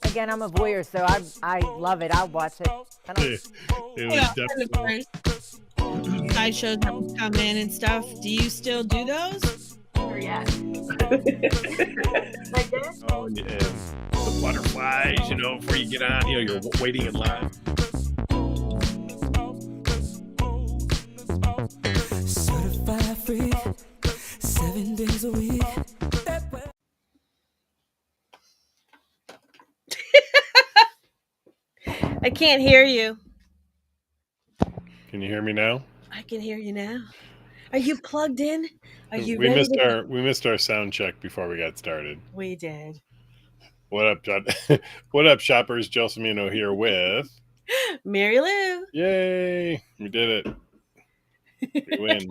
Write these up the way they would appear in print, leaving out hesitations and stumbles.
Again, I'm a voyeur, so I love it. I'll watch it. It was definitely. Sideshows that would come in and stuff. Do you still do those? Or yes. Oh, and the butterflies, before you get on, you're waiting in line. Certified free, 7 days a week. I can't hear you. Can you hear me now? I can hear you now. Are you plugged in? Are you we ready? We missed our sound check before we got started. We did. What up, John? What up, shoppers? Gelsomino here with Marilu. Yay! We did it. We win.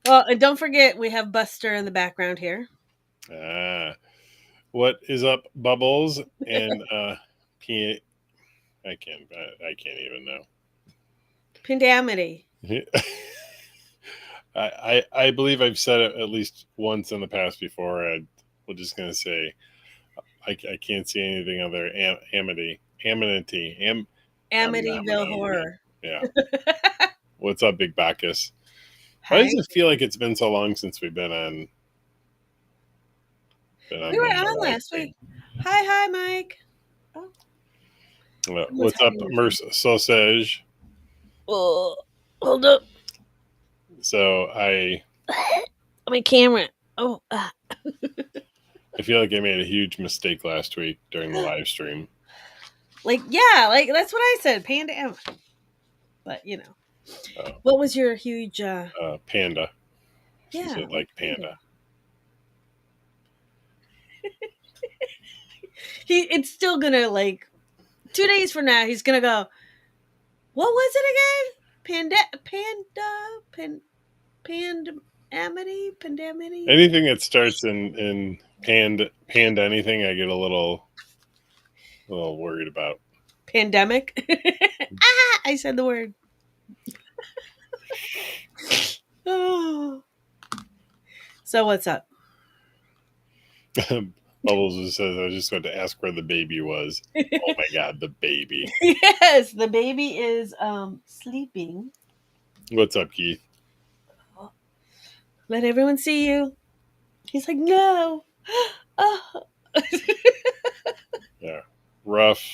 Well, and don't forget we have Buster in the background here. What is up, Bubbles? And I can't even know. Pandamity. I believe I've said it at least once in the past before. We're just gonna say I can't see anything other Amityville Horror. Yeah. What's up, Big Bacchus? Hi. Why does it feel like it's been so long since we've been on? We were on last week. Hi, Mike. Oh. What's up, Merce Sausage? Oh, hold up. So my camera. Oh, I feel like I made a huge mistake last week during the live stream. Like that's what I said, Panda. But what was your huge? Panda. Yeah, said, like panda. It's still gonna 2 days from now. He's gonna go. What was it again? Pandamity. Anything that starts in panda anything, I get a little worried about. Pandemic. I said the word. Oh. So what's up? Bubbles just says, I was just going to ask where the baby was. Oh my God, the baby. Yes, the baby is sleeping. What's up, Keith? Let everyone see you. He's like, no. Oh. Yeah. Rough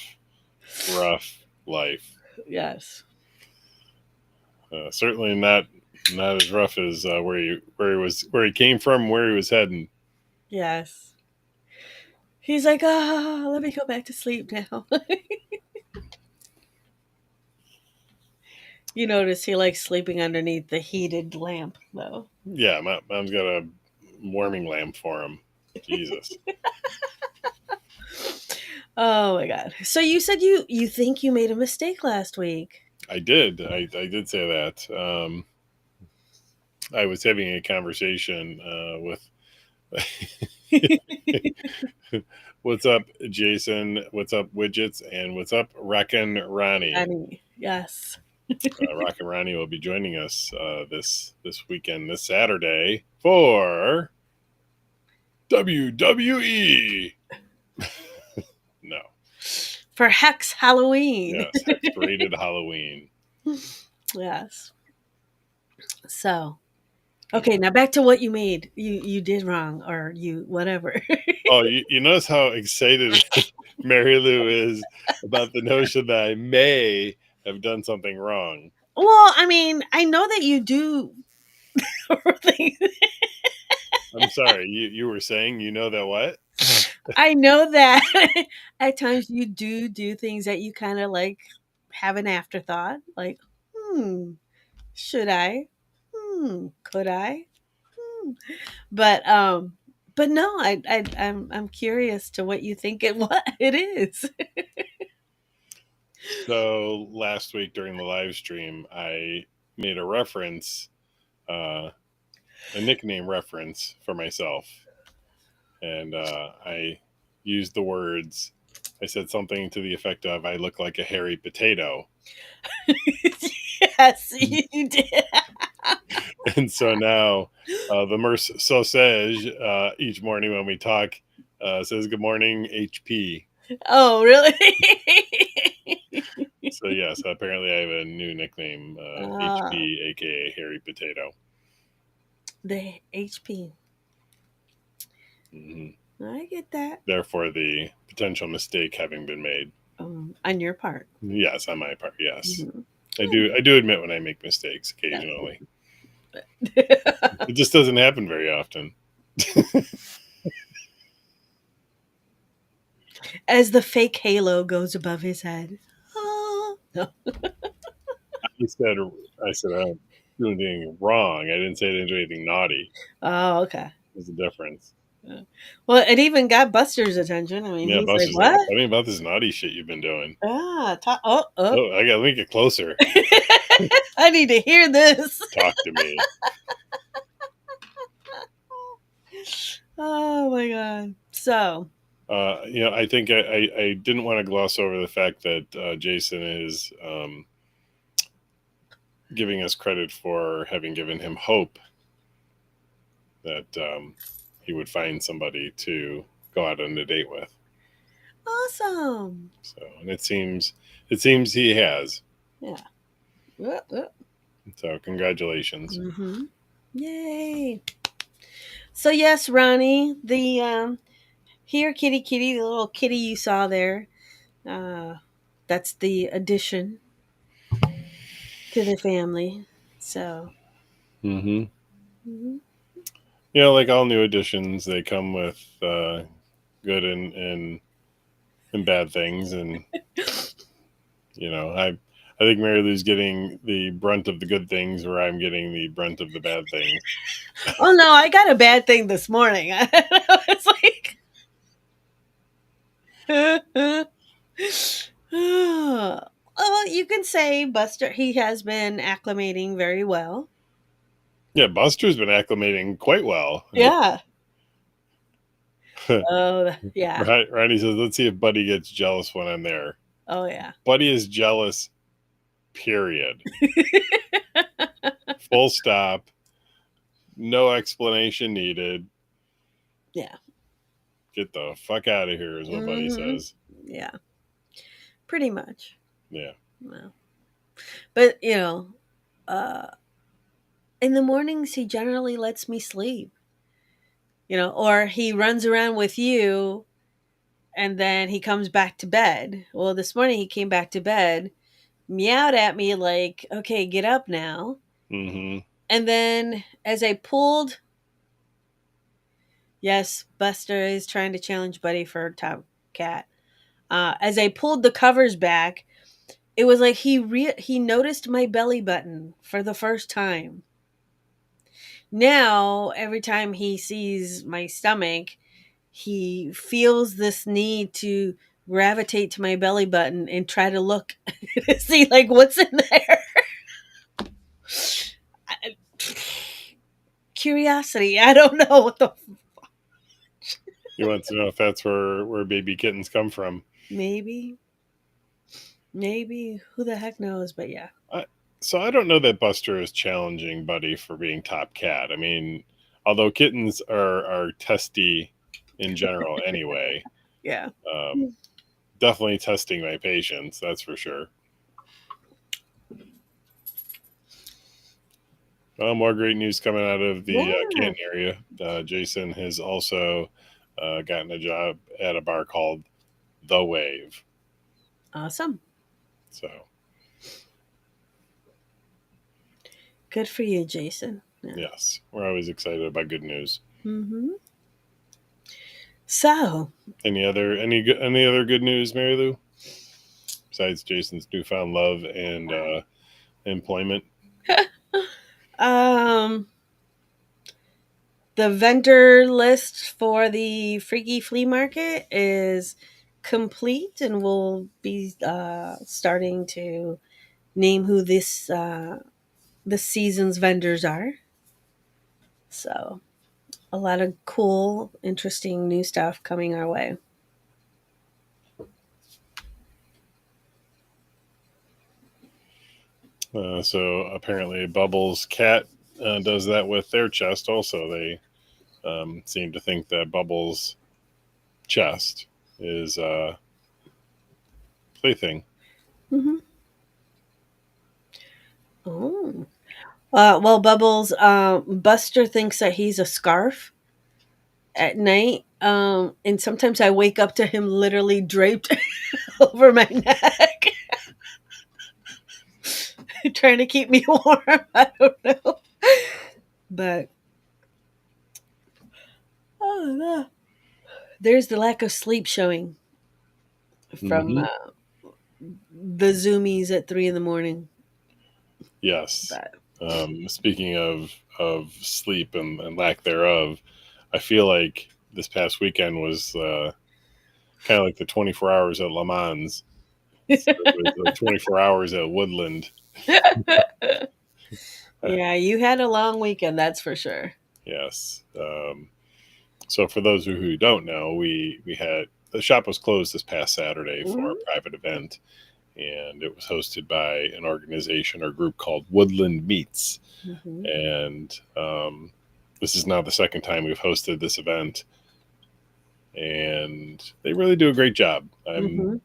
life. Yes. Certainly not as rough as where he came from, where he was heading. Yes. He's like, let me go back to sleep now. You notice he likes sleeping underneath the heated lamp, though. Yeah, mom's got a warming lamp for him. Jesus. Oh my God. So you said you think you made a mistake last week. I did. I did say that. I was having a conversation with what's up, Jason? What's up, Widgets? And what's up, Rockin' Ronnie? Yes. Rockin' Ronnie will be joining us this weekend, this Saturday, for WWE. No. For Hex Halloween. Yes, Hex-rated Halloween. Yes. So, okay, now back to what you made. You did wrong, or you whatever. Oh, you notice how excited Marilu is about the notion that I may have done something wrong. Well, I mean, I know that you do things. I'm sorry, you were saying that what? I know that at times you do things that you kind of have an afterthought, like, should I? Could I? But no, I'm curious to what you think it is. So last week during the live stream, I made a reference, a nickname reference for myself. And I used the words, I said something to the effect of, I look like a hairy potato. Yes, you did. And so now the Merce Sausage, each morning when we talk, Says good morning, HP. Oh, really? So yes, apparently I have a new nickname, HP, aka Hairy Potato. The HP. Hmm. I get that. Therefore, the potential mistake having been made. On your part. Yes, on my part. Yes, Mhm. I do admit when I make mistakes occasionally. It just doesn't happen very often. As the fake halo goes above his head. Oh, no. I said I don't do anything wrong. I didn't say I didn't do anything naughty. Oh, okay. There's a difference. Well, it even got Buster's attention. I mean, Yeah, he's like, Buster's like, "What? tell me about this naughty shit you've been doing. Oh. Oh, let me get closer. I need to hear this." Talk to me. Oh my god. So, I think I didn't want to gloss over the fact that Jason is giving us credit for having given him hope that he would find somebody to go out on a date with. awesome. So, and it seems he has. Yeah. So, congratulations. Mm-hmm. Yay. So yes, Ronnie, the here kitty, the little kitty you saw there, that's the addition to the family. So, Mm-hmm. mhm. Like all new additions, they come with good and bad things, and I think Marilu's getting the brunt of the good things, where I'm getting the brunt of the bad things. Oh no, I got a bad thing this morning. It's like, well, you can say Buster. He has been acclimating very well. Yeah, Buster's been acclimating quite well. Yeah. Oh yeah. Ronnie says, let's see if Buddy gets jealous when I'm there. Oh yeah. Buddy is jealous, period. Full stop. No explanation needed. Yeah. Get the fuck out of here is what Buddy Mhm. says. Yeah. Pretty much. Yeah. Well, but in the mornings he generally lets me sleep. Or he runs around with you and then he comes back to bed. Well, this morning he came back to bed, meowed at me like, okay, get up now. Mm-hmm. And then as I pulled, yes, Buster is trying to challenge Buddy for top cat. As I pulled the covers back, it was like he noticed my belly button for the first time. Now, every time he sees my stomach, he feels this need to gravitate to my belly button and try to look to see like what's in there. Curiosity. I don't know what the He wants to know if that's where baby kittens come from. maybe who the heck knows, but yeah. So I don't know that Buster is challenging Buddy for being top cat. I mean, although kittens are testy in general anyway, Yeah. definitely testing my patience, that's for sure. Well, more great news coming out of the Canton area. Jason has also gotten a job at a bar called The Wave. Awesome. So Good for you, Jason. Yeah. yes, we're always excited about good news. Mm-hmm. So, Any other good news, Mary Lou? Besides Jason's newfound love and employment. The vendor list for the Freaky Flea Market is complete, and we'll be starting to name who this season's vendors are. So, a lot of cool, interesting new stuff coming our way. So apparently Bubbles' cat does that with their chest also. They seem to think that Bubbles chest is plaything. Mm-hmm. Oh. Well, Bubbles, Buster thinks that he's a scarf at night. And sometimes I wake up to him literally draped over my neck, trying to keep me warm. I don't know. But oh, no. There's the lack of sleep showing from Mm-hmm. the zoomies at 3 in the morning. Yes. But Speaking of sleep and lack thereof, I feel like this past weekend was kind of like the 24 hours at Le Mans. So it was the 24 hours at Woodland. yeah, you had a long weekend, that's for sure. Yes. So for those who don't know, we had the shop was closed this past Saturday for a private event, and it was hosted by an organization or group called Woodland Meats. Mm-hmm. And this is now the second time we've hosted this event, and they really do a great job. Mm-hmm.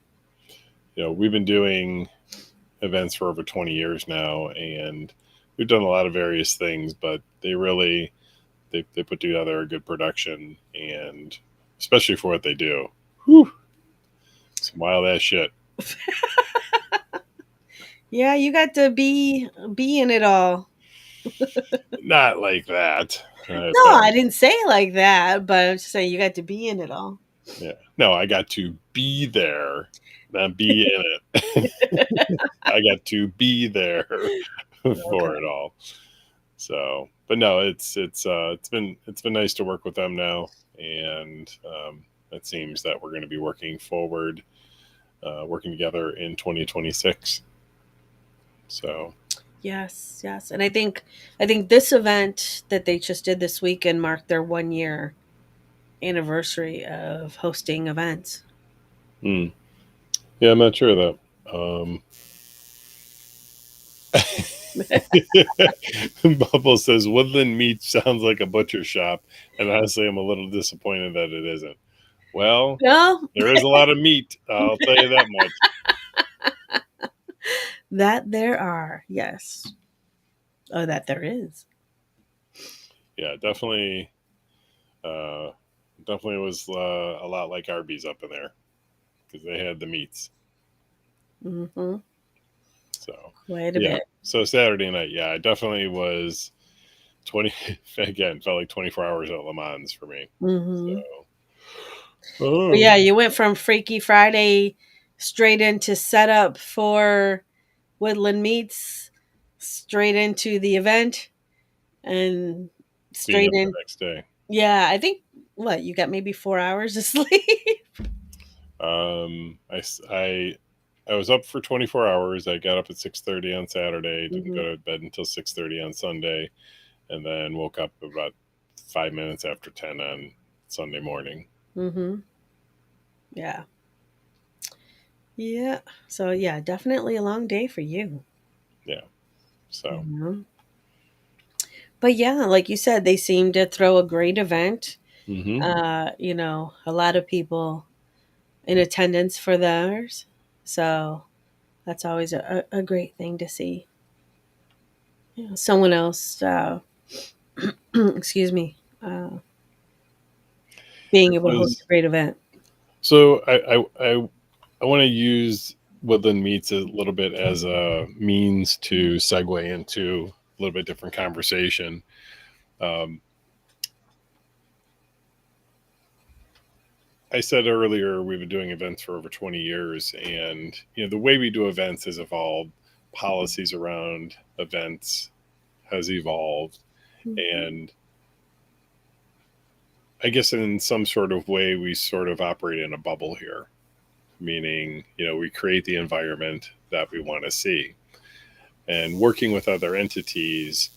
We've been doing events for over 20 years now, and we've done a lot of various things, but they put together a good production, and especially for what they do, whew, some wild ass shit. Yeah, you got to be in it all. Not like that. No, I didn't say it like that, but I'm just saying you got to be in it all. Yeah. No, I got to be there, not be in it. I got to be there for it all. So, but no, it's been nice to work with them now, and it seems that we're going to be working together in 2026. So, Yes, and I think this event that they just did this weekend marked their 1 year anniversary of hosting events. yeah, I'm not sure of that. Bubble says Woodland Meat sounds like a butcher shop, and honestly, I'm a little disappointed that it isn't. Well, No, there is a lot of meat. I'll tell you that much. that there are, yes. Oh, that there is. Yeah, definitely. Definitely was a lot like Arby's up in there because they had the meats. Mm-hmm. So Quite a yeah. bit. So Saturday night, yeah, I definitely was 20 again. Felt like 24 hours at Le Mans for me. Mm-hmm. So, But yeah, you went from Freaky Friday straight into setup for Woodland Meats, straight into the event, and being straight up the in. next day. Yeah, I think what you got maybe 4 hours of sleep. I was up for 24 hours. I got up at 6:30 on Saturday. Didn't Mm-hmm. go to bed until 6:30 on Sunday, and then woke up about 5 minutes after 10 on Sunday morning. Mm-hmm. Yeah. Yeah. So yeah, definitely a long day for you. Yeah. So. Mhm. But yeah, like you said, they seem to throw a great event. Mm-hmm. A lot of people in attendance for theirs. So that's always a great thing to see. Someone else, excuse me, being able to host a great event. So I want to use Woodland Meats a little bit as a means to segue into a little bit different conversation. I said earlier we've been doing events for over 20 years, and the way we do events has evolved. Policies around events has evolved, and I guess in some sort of way we sort of operate in a bubble here, meaning we create the environment that we want to see, and working with other entities.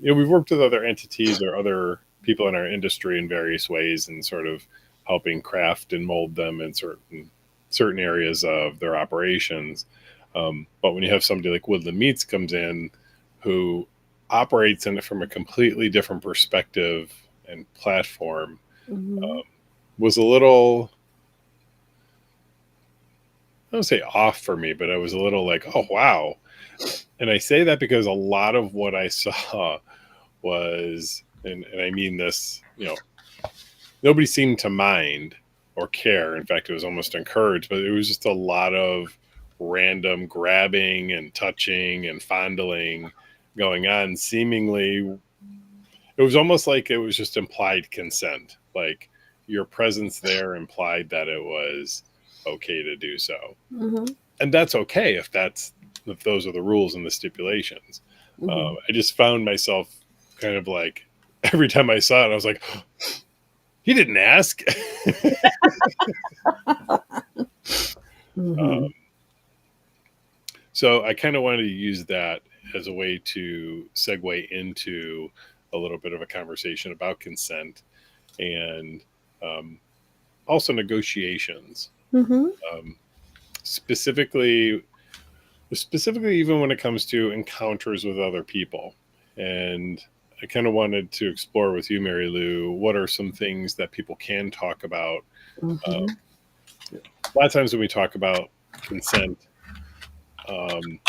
We've worked with other entities or other people in our industry in various ways, and sort of helping craft and mold them in certain areas of their operations. But when you have somebody like Woodland Meats comes in, who operates in it from a completely different perspective and platform, Mm-hmm. was a little don't say off for me, but I was a little like, oh wow. And I say that because a lot of what I saw was, and I mean this, nobody seemed to mind or care. In fact, it was almost encouraged, but it was just a lot of random grabbing and touching and fondling going on. Seemingly, it was almost like it was just implied consent. Like your presence there implied that it was okay to do so. Mm-hmm. And that's okay if those are the rules and the stipulations. Mm-hmm. I just found myself kind of like every time I saw it, I was like, he didn't ask. Mm-hmm. So I kind of wanted to use that as a way to segue into a little bit of a conversation about consent and um, also negotiations. Mm-hmm. Um, specifically, even when it comes to encounters with other people. And I kind of wanted to explore with you, Mary Lou, what are some things that people can talk about? Mm-hmm. A lot of times when we talk about consent, um,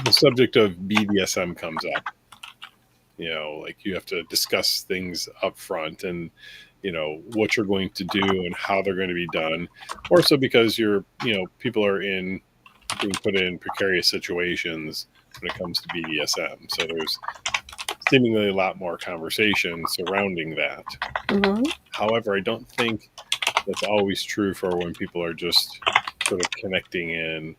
the subject of BDSM comes up. Like you have to discuss things up front and, what you're going to do and how they're going to be done. Or so because people are being put in precarious situations when it comes to BDSM. So there's seemingly a lot more conversation surrounding that. Mm-hmm. However, I don't think that's always true for when people are just sort of connecting in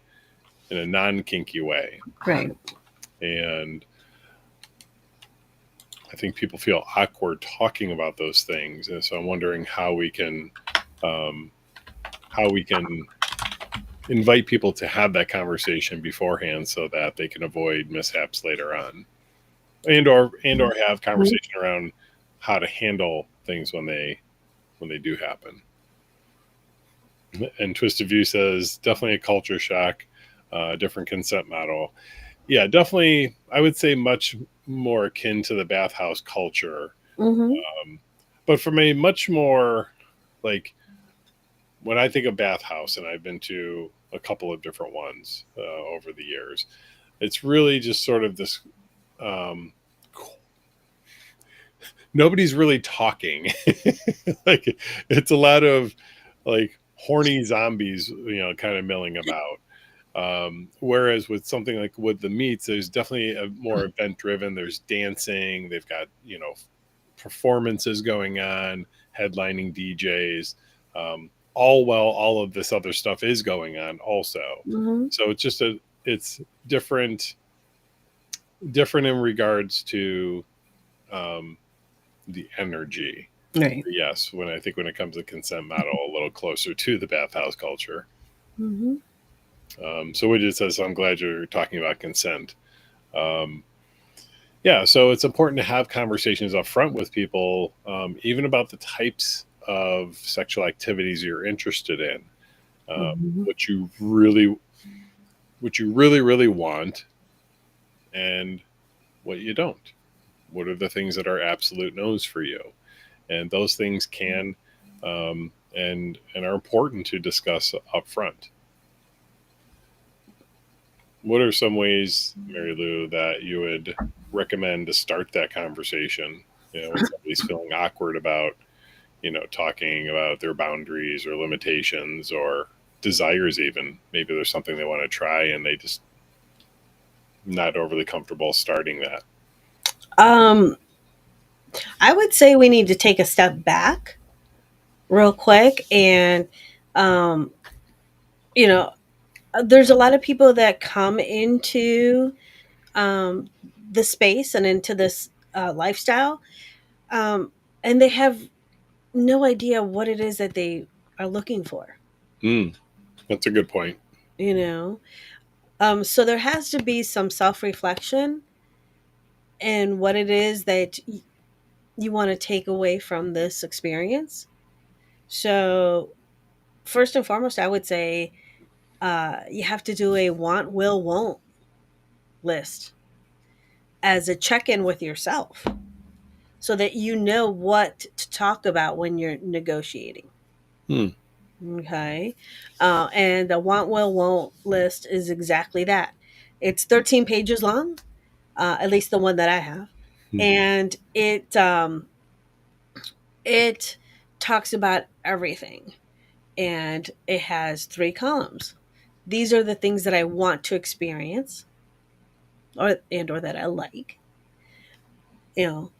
a non-kinky way. Right. And I think people feel awkward talking about those things. And so I'm wondering how we can um, invite people to have that conversation beforehand so that they can avoid mishaps later on, and or have conversation around how to handle things when they do happen. And Twisted View says definitely a culture shock, different consent model. Yeah, definitely. I would say much more akin to the bathhouse culture, Mm-hmm. but from a much more like when I think of bathhouse, and I've been to a couple of different ones over the years, it's really just sort of this. Um, Nobody's really talking. Like it's a lot of like horny zombies, kind of milling about. Whereas with something like with the meats, there's definitely a more event driven. There's dancing. They've got performances going on, headlining DJs. All while all of this other stuff is going on also. Mm-hmm. So it's different in regards to um, the energy. Right. Yes, when it comes to consent model, a little closer to the bathhouse culture. Mm-hmm. So Widget says, I'm glad you're talking about consent. Um, yeah, so it's important to have conversations up front with people, even about the types of sexual activities you're interested in, Mm-hmm. what you really, really want, and what you don't. What are the things that are absolute no's for you? And those things can and are important to discuss up front. What are some ways, Mary Lou, that you would recommend to start that conversation? When somebody's feeling awkward about, talking about their boundaries or limitations or desires, even maybe there's something they want to try and they just not overly comfortable starting that. I would say we need to take a step back real quick and um, you know, there's a lot of people that come into um, the space and into this lifestyle, um, and they have no idea what it is that they are looking for. Mm, that's a good point. You know, so there has to be some self reflection in what it is that you want to take away from this experience. So, first and foremost, I would say you have to do a want, will, won't list as a check in with yourself so that you know what to talk about when you're negotiating. Hmm. Okay. And the want, will, won't list is exactly that. It's 13 pages long, at least the one that I have. And it talks about everything. And it has 3 columns. These are the things that I want to experience or that I like. You know,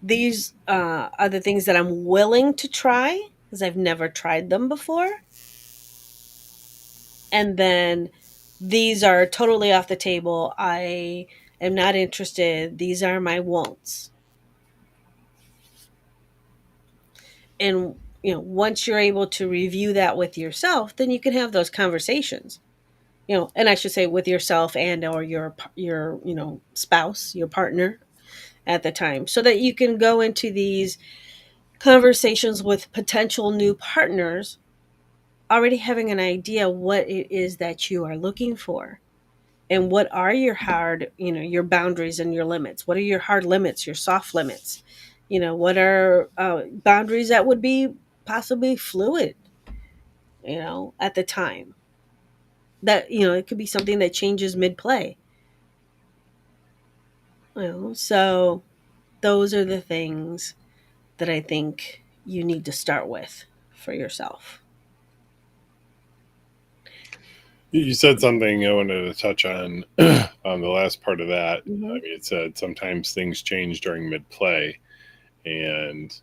these are the things that I'm willing to try because I've never tried them before. And then these are totally off the table. I am not interested. These are my won'ts. And once you're able to review that with yourself, then you can have those conversations. And I should say with yourself and or your spouse, your partner at the time, so that you can go into these conversations with potential new partners already having an idea what it is that you are looking for, and what are your hard, your boundaries and your limits. What are your hard limits, your soft limits? What are boundaries that would be possibly fluid, at the time, that it could be something that changes mid-play. So those are the things that I think you need to start with for yourself. You said something I wanted to touch on on the last part of that. Mm-hmm. I mean, it said sometimes things change during mid play. And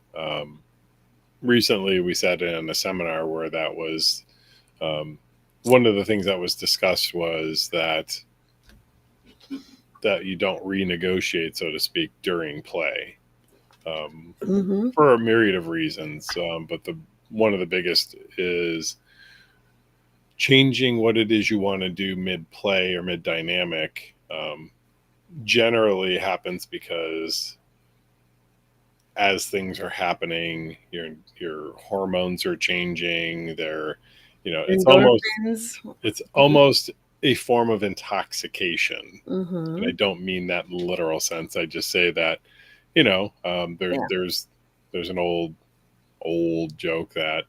recently we sat in a seminar where that was one of the things that was discussed was that you don't renegotiate, so to speak, during play Mm-hmm. for a myriad of reasons. But the one of the biggest is changing what it is you want to do mid play or mid dynamic. Generally happens because as things are happening, your hormones are changing. They're, Endorphins. it's almost a form of intoxication, and I Mm-hmm. don't mean that in literal sense. I just say that Yeah. there's an old joke that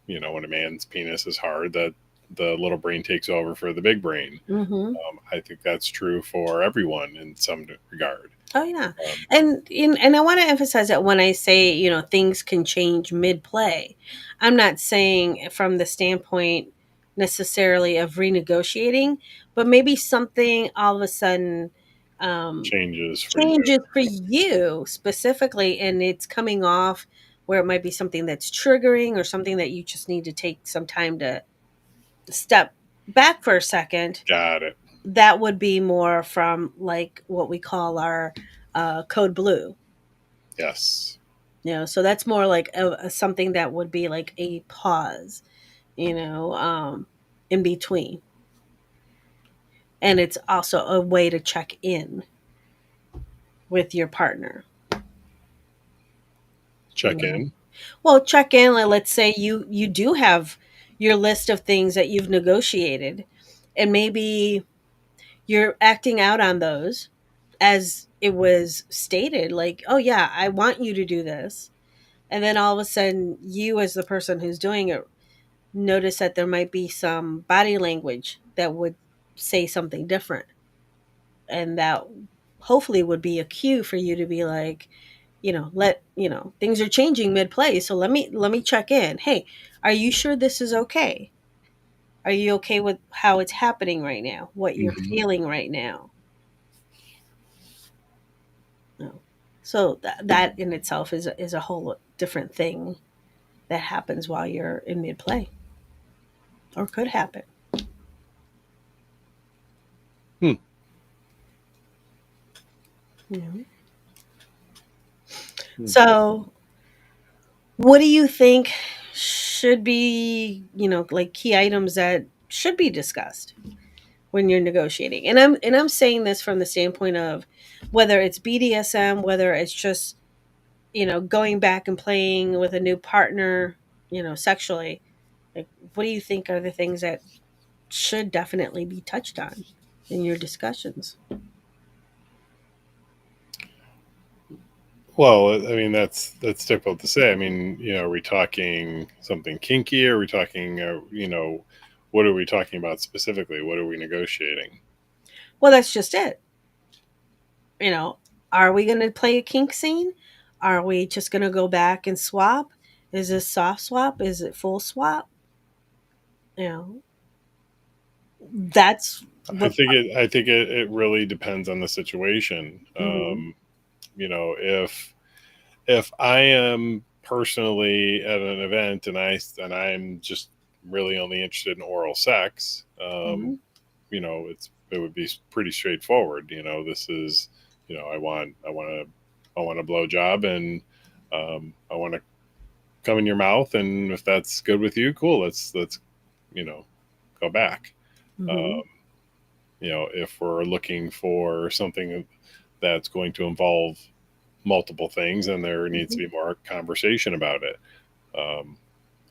when a man's penis is hard, that the little brain takes over for the big brain. Mm-hmm. I think that's true for everyone in some regard. Oh yeah, Um, and I want to emphasize that when I say things can change mid play, I'm not saying from the standpoint necessarily of renegotiating, but maybe something all of a sudden um, Changes for you. changes for you specifically, and it's coming off where it might be something that's triggering or something that you just need to take some time to step back for a second. Got it. That would be more from like what we call our code blue. Yes. So that's more like something that would be like a pause, in between. And it's also a way to check in with your partner. Check in. Well, check in. Like, let's say you do have your list of things that you've negotiated, and maybe you're acting out on those as it was stated. Like, oh yeah, I want you to do this, and then all of a sudden, you as the person who's doing it notice that there might be some body language that would say something different, and that hopefully would be a cue for you to be like, let things are changing mid play, so let me check in. Hey, are you sure this is okay? Are you okay with how it's happening right now, what you're Mm-hmm. feeling right now? No. So that in itself is a whole different thing that happens while you're in mid play, or could happen. Hmm. Mhm. Hmm. So, what do you think should be, like key items that should be discussed when you're negotiating? And I'm saying this from the standpoint of whether it's BDSM, whether it's just, going back and playing with a new partner, sexually. Like, what do you think are the things that should definitely be touched on in your discussions? Well, I mean that's difficult to say. I mean, are we talking something kinky? Are we talking, what are we talking about specifically? What are we negotiating? Well, that's just it. You know, are we going to play a kink scene? Are we just going to go back and swap? Is this soft swap? Is it full swap? You know, that's I what. think it really depends on the situation. Mhm. If I am personally at an event and I'm just really only interested in oral sex, Mhm. it would be pretty straightforward. This is, I want a blow job, and I want to come in your mouth, and if that's good with you, cool. Let's you know go back. Mhm. Um, if we're looking for something that's going to involve multiple things, and there needs Mhm. to be more conversation about it. Um,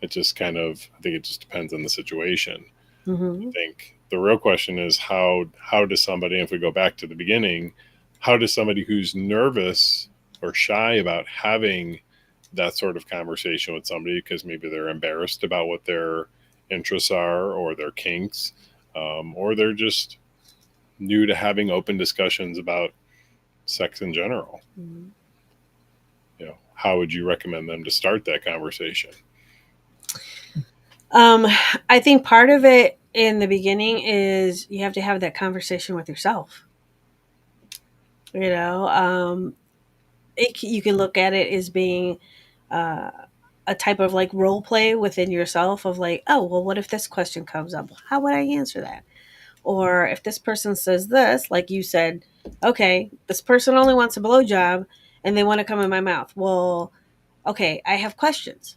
I think it just depends on the situation. I Mhm. think the real question is how does somebody, if we go back to the beginning, how does somebody who's nervous or shy about having that sort of conversation with somebody because maybe they're embarrassed about what their interests are or their kinks, or they're just new to having open discussions about sex in general. Mhm. How would you recommend them to start that conversation? Um, I think part of it in the beginning is you have to have that conversation with yourself. You know, you can look at it as being uh, a type of like role play within yourself of like, oh, well, what if this question comes up? How would I answer that? Or if this person says this, like you said, okay, this person only wants a blowjob and they want to come in my mouth. Well, okay, I have questions.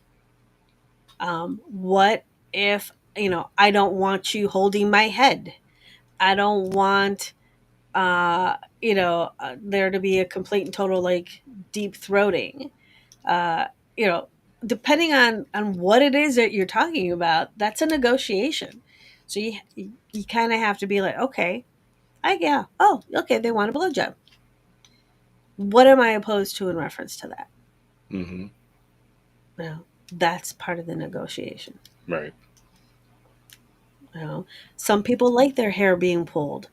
What if, I don't want you holding my head? I don't want, there to be a complete and total like deep throating. Uh, you know, Depending on what it is that you're talking about, that's a negotiation. So you kind of have to be like, okay, yeah, oh, okay, they want a blowjob. What am I opposed to in reference to that? Mm-hmm. No, that's part of the negotiation. Right. You know, some people like their hair being pulled,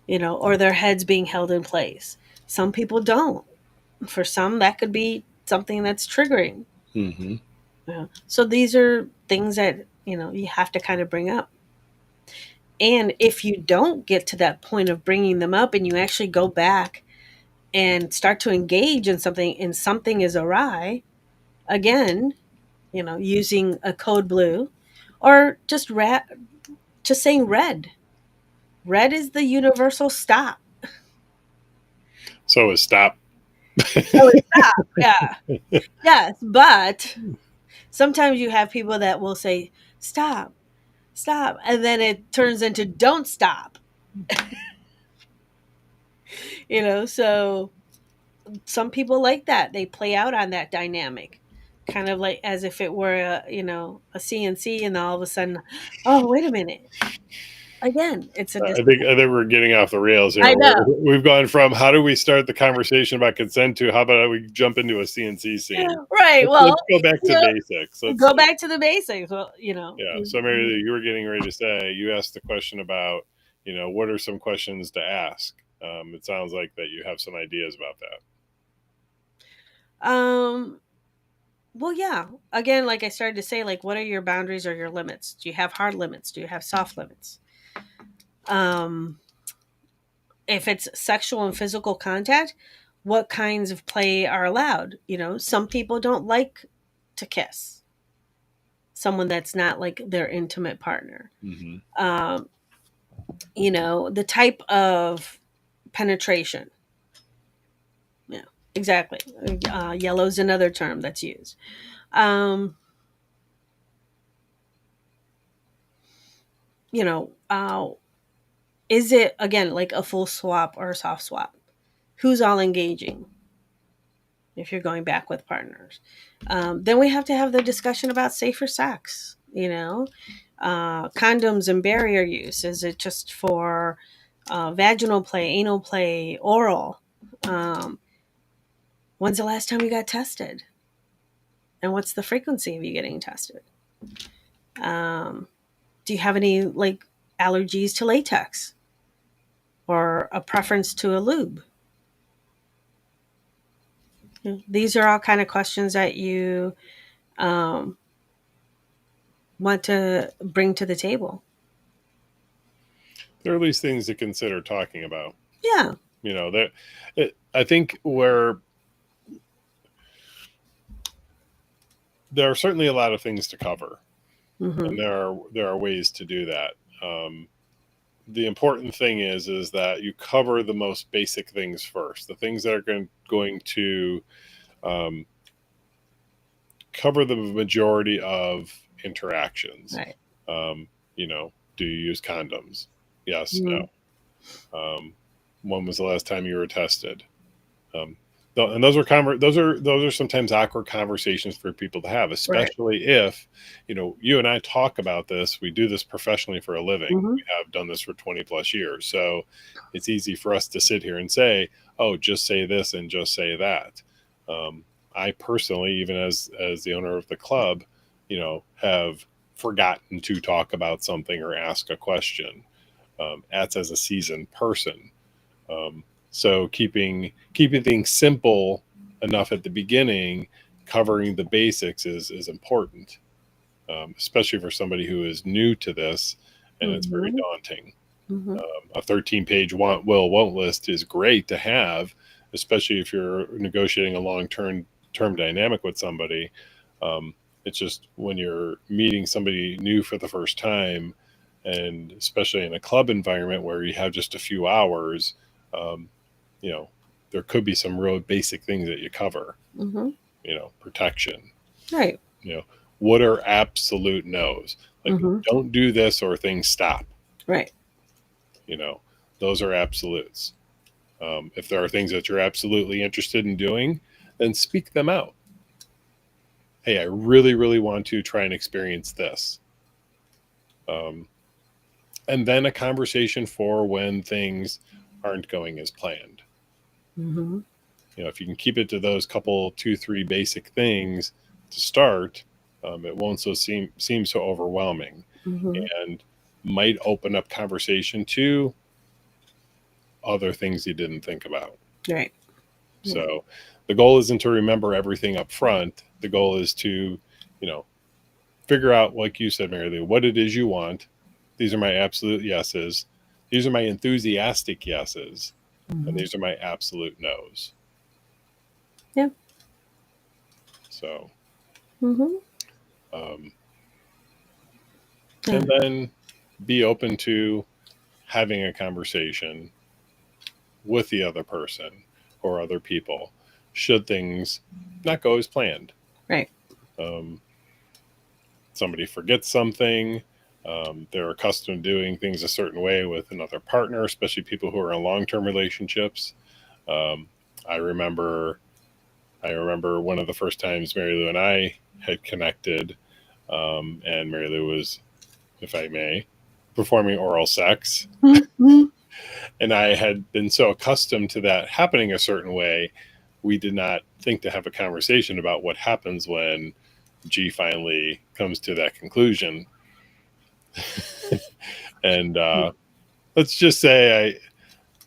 or their heads being held in place. Some people don't. For some, that could be something that's triggering. Mm-hmm. So these are things that you have to kind of bring up. And if you don't get to that point of bringing them up, and you actually go back and start to engage in something, and something is awry, again, using a code blue, or just saying red. Red is the universal stop. So is stop. Oh, it's stop. Yeah. Yes, but sometimes you have people that will say stop, stop, and then it turns into don't stop. So some people like that. They play out on that dynamic. Kind of like as if it were a CNC, and all of a sudden, oh, wait a minute. Again, it's a I think we're getting off the rails here. I know. We've gone from how do we start the conversation about consent to how about we jump into a CNC scene? Right. Let's Well, go back you to know, basics. Let's go back to the basics. Well, Yeah. So Mary, you were getting ready to say you asked the question about what are some questions to ask. It sounds like that you have some ideas about that. um well, yeah. Again, like I started to say, like, what are your boundaries or your limits? Do you have hard limits? Do you have soft limits? Um if it's sexual and physical contact, what kinds of play are allowed? Some people don't like to kiss someone that's not like their intimate partner. Mm-hmm. Um, the type of penetration. Yeah, exactly. Yellow's another term that's used. Um, you know, uh, is it again like a full swap or a soft swap? Who's all engaging? If you're going back with partners, then we have to have the discussion about safer sex. Condoms and barrier use. Is it just for vaginal play, anal play, oral? Um, When's the last time you got tested? And what's the frequency of you getting tested? Do you have any like allergies to latex or a preference to a lube? These are all kind of questions that you want to bring to the table. There are at least things to consider talking about. Yeah. You know, I think where there are certainly a lot of things to cover, and there are ways to do that. The important thing is that you cover the most basic things first, the things that are going to cover the majority of interactions. Right. You know, do you use condoms? Yes, no. When was the last time you were tested? And those are sometimes awkward conversations for people to have, especially if, you know, you and I talk about this. We do this professionally for a living. We have done this for 20 plus years. So it's easy for us to sit here and say, oh, just say this and just say that. I personally, even as the owner of the club, you know, have forgotten to talk about something or ask a question. As a seasoned person. So keeping things simple enough at the beginning, covering the basics is important, especially for somebody who is new to this, and it's very daunting. A 13-page won't list is great to have, especially if you're negotiating a long-term dynamic with somebody. It's just when you're meeting somebody new for the first time, and especially in a club environment where you have just a few hours, you know, there could be some real basic things that you cover. You know, protection. Right. You know, what are absolute no's? Like, don't do this or things stop. Right. You know, those are absolutes. If there are things that you're absolutely interested in doing, then speak them out. Hey, I really, really want to try and experience this. And then a conversation for when things aren't going as planned. You know, if you can keep it to those couple, 2-3 basic things to start, it won't seem so overwhelming, and might open up conversation to other things you didn't think about. Right. So the goal isn't to remember everything up front. The goal is to, you know, figure out, like you said, Marilu, what it is you want. These are my absolute yeses. These are my enthusiastic yeses. And these are my absolute no's. Yeah. So, Yeah. and then be open to having a conversation with the other person or other people should things not go as planned. Right. Somebody forgets something. They're accustomed to doing things a certain way with another partner, especially people who are in long-term relationships. I remember one of the first times Marilu and I had connected, and Marilu was, if I may, performing oral sex. And I had been so accustomed to that happening a certain way, we did not think to have a conversation about what happens when G finally comes to that conclusion. And let's just say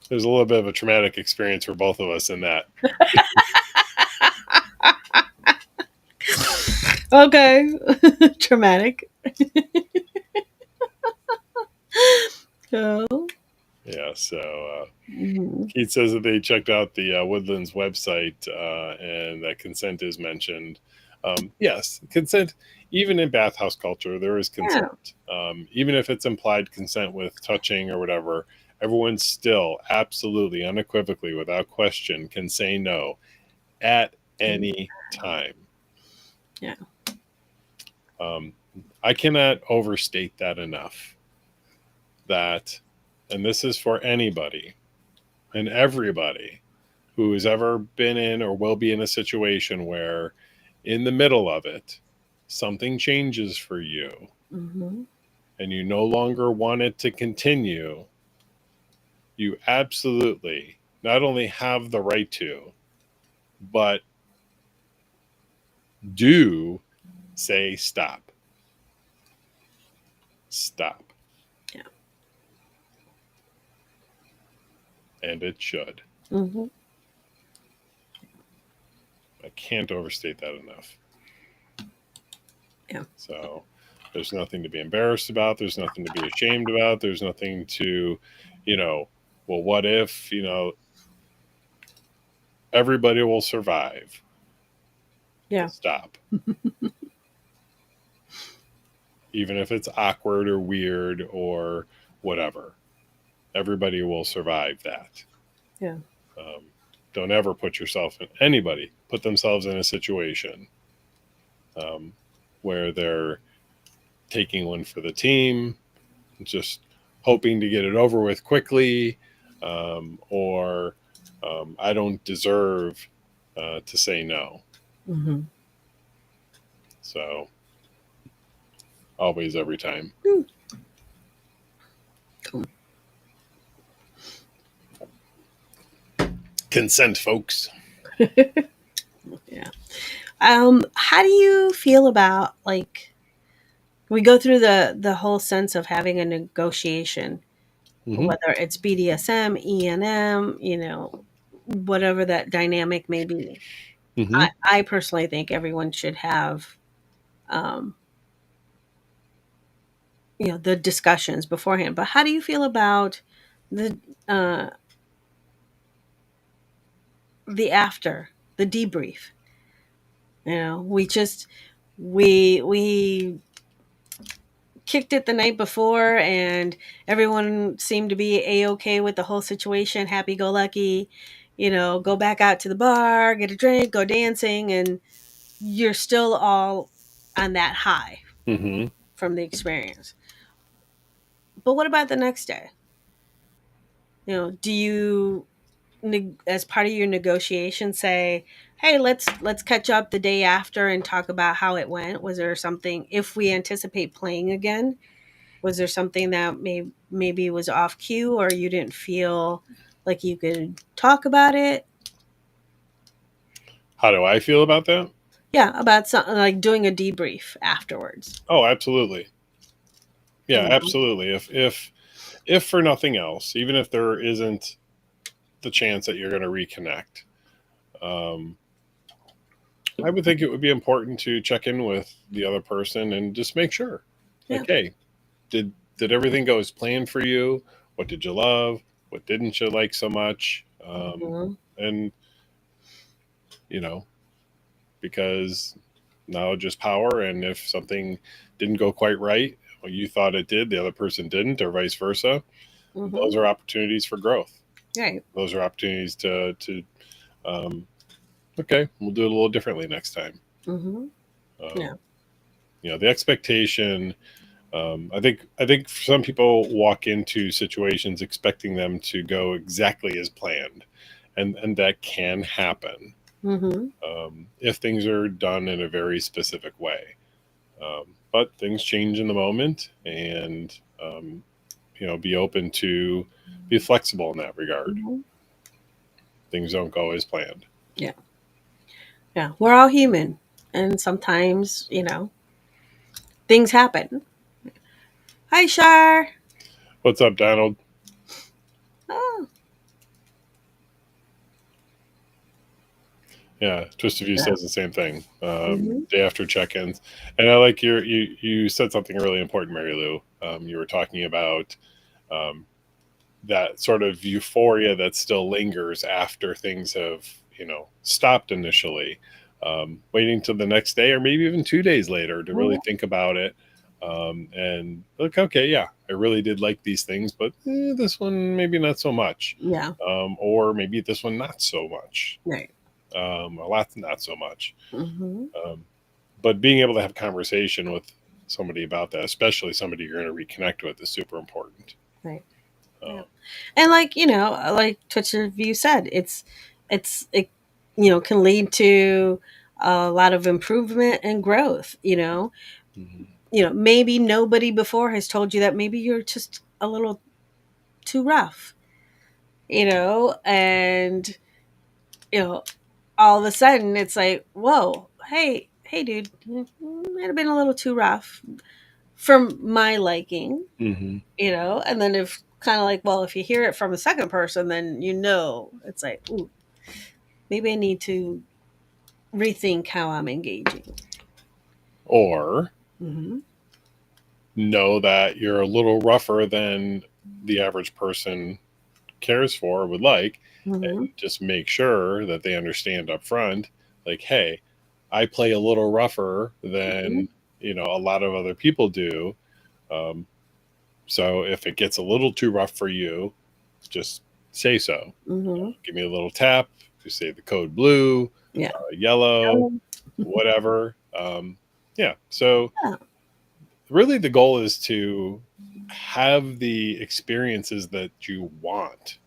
there's a little bit of a traumatic experience for both of us in that. Okay. Traumatic. So. Yeah, so Keith says that they checked out the Woodlands website and that consent is mentioned. Yes, consent, even in bathhouse culture, there is consent. Even if it's implied consent with touching or whatever, everyone still absolutely, unequivocally, without question, can say no at any time. Yeah. I cannot overstate that enough. That, and this is for anybody and everybody who has ever been in or will be in a situation where in the middle of it, something changes for you and you no longer want it to continue, you absolutely not only have the right to, but do say stop. Stop. Yeah. And it should. Mm-hmm. I can't overstate that enough. Yeah. So there's nothing to be embarrassed about. There's nothing to be ashamed about. There's nothing to, well, what if, everybody will survive. Yeah. Stop. Even if it's awkward or weird or whatever, everybody will survive that. Yeah. Don't ever put themselves in a situation where they're taking one for the team, just hoping to get it over with quickly, or I don't deserve to say no. Mm-hmm. So, always, every time. Cool. Consent, folks. Yeah. How do you feel about, like, we go through the whole sense of having a negotiation, Mm-hmm. whether it's BDSM, ENM, whatever that dynamic may be. Mm-hmm. I personally think everyone should have, um, the discussions beforehand. But how do you feel about the uh, after, the debrief? We kicked it the night before, and everyone seemed to be a-okay with the whole situation, happy-go-lucky. Go back out to the bar, get a drink, go dancing, and you're still all on that high Mm-hmm. from the experience. But what about the next day? Do you, as part of your negotiation, say, hey, let's catch up the day after and talk about how it went? Was there something, if we anticipate playing again, was there something that maybe was off cue, or you didn't feel like you could talk about it? How do I feel about that? Yeah, about something like doing a debrief afterwards. Oh, absolutely. Yeah, You know? absolutely. If for nothing else, even if there isn't the chance that you're going to reconnect, um, I would think it would be important to check in with the other person and just make sure, Yeah. like, hey, did everything go as planned for you? What did you love? What didn't you like so much? Mhm. And because knowledge is power, and if something didn't go quite right, well, you thought it did, the other person didn't, or vice versa. Mhm. Those are opportunities for growth. Right. Those are opportunities to um, okay, we'll do it a little differently next time. Mhm. Yeah. The expectation. I think some people walk into situations expecting them to go exactly as planned, and that can happen Mhm. if things are done in a very specific way. But things change in the moment, and be open to be flexible in that regard. Mhm. Things don't go as planned. Yeah. Yeah. We're all human, and sometimes, things happen. Hi, Shar. What's up, Donald? Oh. Yeah, Twist of You Yeah. says the same thing. Mhm. Day after check-ins, and I like you said something really important, Mary Lou. You were talking about um, that sort of euphoria that still lingers after things have stopped initially. Waiting till the next day, or maybe even 2 days later, to really Mhm. think about it, and look, okay, yeah, I really did like these things, but this one maybe not so much, Yeah. or maybe this one not so much. Right. A lot not so much. Mhm. Um, but being able to have a conversation with somebody about that, especially somebody you're going to reconnect with, is super important. Right. Yeah. Um, And like Twitcher View said, it can lead to a lot of improvement and growth. mhm. Maybe nobody before has told you that maybe you're just a little too rough. And you know all of a sudden it's like, whoa, hey, dude, might have been a little too rough for my liking, Mm-hmm. and then if kind of like, well, if you hear it from a second person, then it's like, ooh, maybe I need to rethink how I'm engaging. Or Mm-hmm. know that you're a little rougher than the average person cares for or would like, Mm-hmm. and just make sure that they understand up front, like, hey, I play a little rougher than a lot of other people do. Um, so if it gets a little too rough for you, just say so. Mm-hmm. Give me a little tap. Just say the code blue, Yeah. yellow, whatever. Yeah. So Yeah. really, the goal is to have the experiences that you want.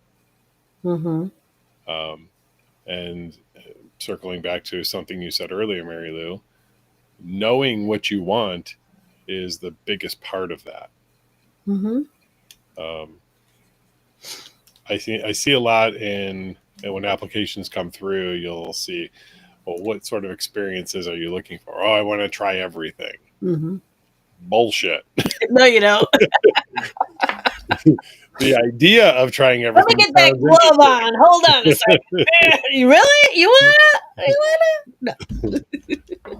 Mm-hmm. Um, and circling back to something you said earlier, Mary Lou, knowing what you want is the biggest part of that. Mm-hmm. Um, I see a lot and when applications come through, you'll see, well, what sort of experiences are you looking for? Oh, I want to try everything. Mm-hmm. Bullshit. No, you don't. The idea of trying Let me everything get that sounds glove on. Hold on a second. You really? You wanna?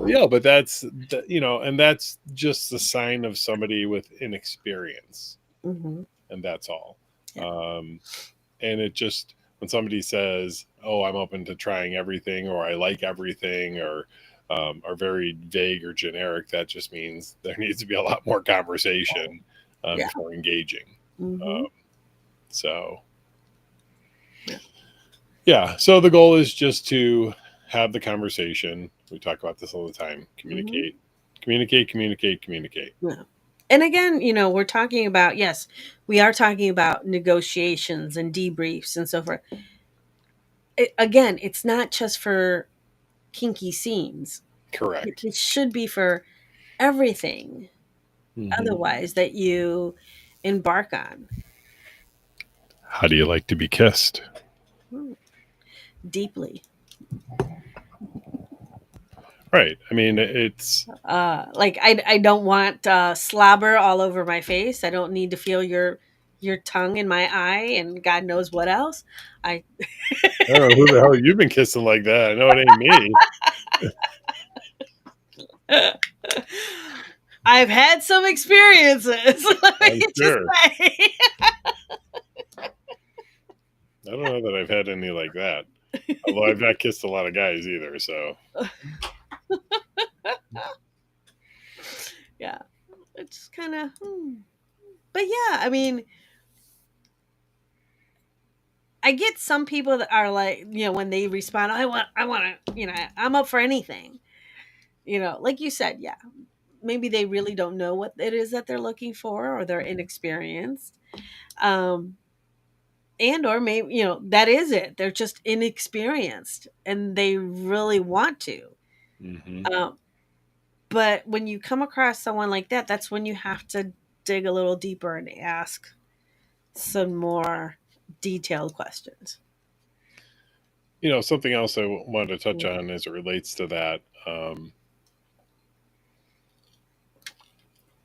yeah, but and that's just the sign of somebody with inexperience, Mm-hmm. and that's all. Yeah. And it just, when somebody says, "Oh, I'm open to trying everything," or "I like everything," or are very vague or generic, that just means there needs to be a lot more conversation Yeah. before engaging. Mm-hmm. Um, so, Yeah. yeah. So the goal is just to have the conversation. We talk about this all the time. Communicate, communicate, communicate, communicate. Yeah. And again, we're talking about, yes, we are talking about negotiations and debriefs and so forth. Again, it's not just for kinky scenes. Correct. It should be for everything Mm-hmm. otherwise that you embark on. How do you like to be kissed? Hmm. Deeply. Right. I mean, it's Like I don't want slobber all over my face. I don't need to feel your tongue in my eye and God knows what else. I I don't know who the hell you've been kissing like that. I know it ain't me. I've had some experiences. Let I'm me just sure. say. I don't know that I've had any like that. Although I've not kissed a lot of guys either. So Yeah, it's kind of. But yeah, I mean, I get some people that are like, when they respond, I want to, I'm up for anything. Like you said, yeah, maybe they really don't know what it is that they're looking for, or they're inexperienced. Um, and or maybe that is it, they're just inexperienced and they really want to. mm-hmm. But when you come across someone like that, that's when you have to dig a little deeper and ask some more detailed questions. Something else I wanted to touch on as it relates to that.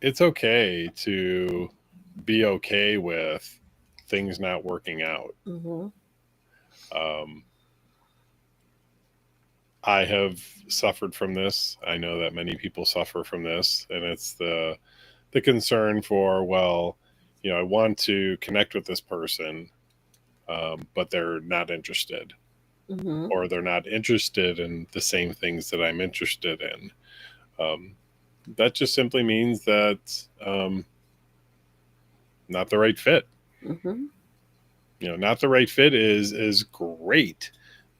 It's okay to be okay with things not working out. Mm-hmm. Um, I have suffered from this. I know that many people suffer from this, and it's the concern for, well, I want to connect with this person, but they're not interested, Mm-hmm. or they're not interested in the same things that I'm interested in. That just simply means that not the right fit. Mm-hmm. Not the right fit is great.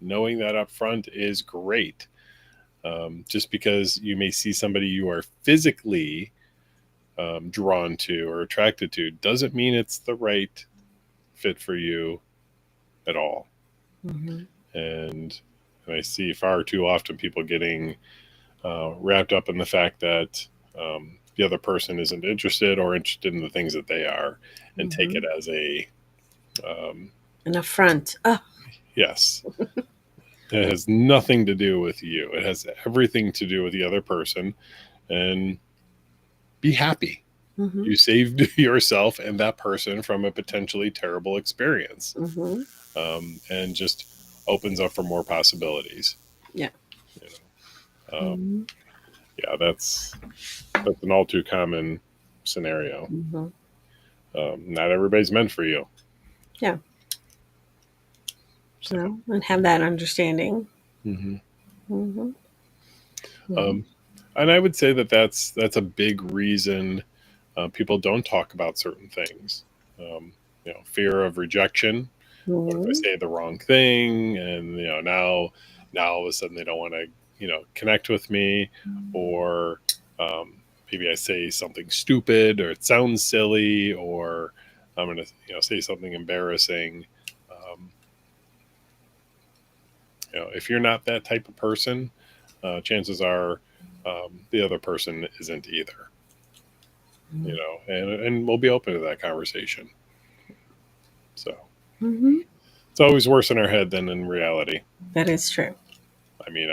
Knowing that up front is great. Just because you may see somebody you are physically drawn to or attracted to doesn't mean it's the right fit for you at all. Mm-hmm. And I see far too often people getting wrapped up in the fact that the other person isn't interested or interested in the things that they are, and take Mm-hmm. it as a An affront. Oh, yes. It has nothing to do with you. It has everything to do with the other person. And be happy. Mm-hmm. You saved yourself and that person from a potentially terrible experience, Mm-hmm. and just opens up for more possibilities. Yeah. You know, Mm-hmm. yeah, that's an all too common scenario. Mm-hmm. Not everybody's meant for you. Yeah. So, And have that understanding. mhm. Mm-hmm. Mm-hmm. um, and I would say that that's a big reason people don't talk about certain things. Fear of rejection. What if I Mm-hmm. say the wrong thing? And now all of a sudden they don't want to connect with me, or maybe I say something stupid, or it sounds silly, or I'm going to say something embarrassing. Um, if you're not that type of person, chances are the other person isn't either. And we'll be open to that conversation. So Mm-hmm. it's always worse in our head than in reality. That is true. I mean,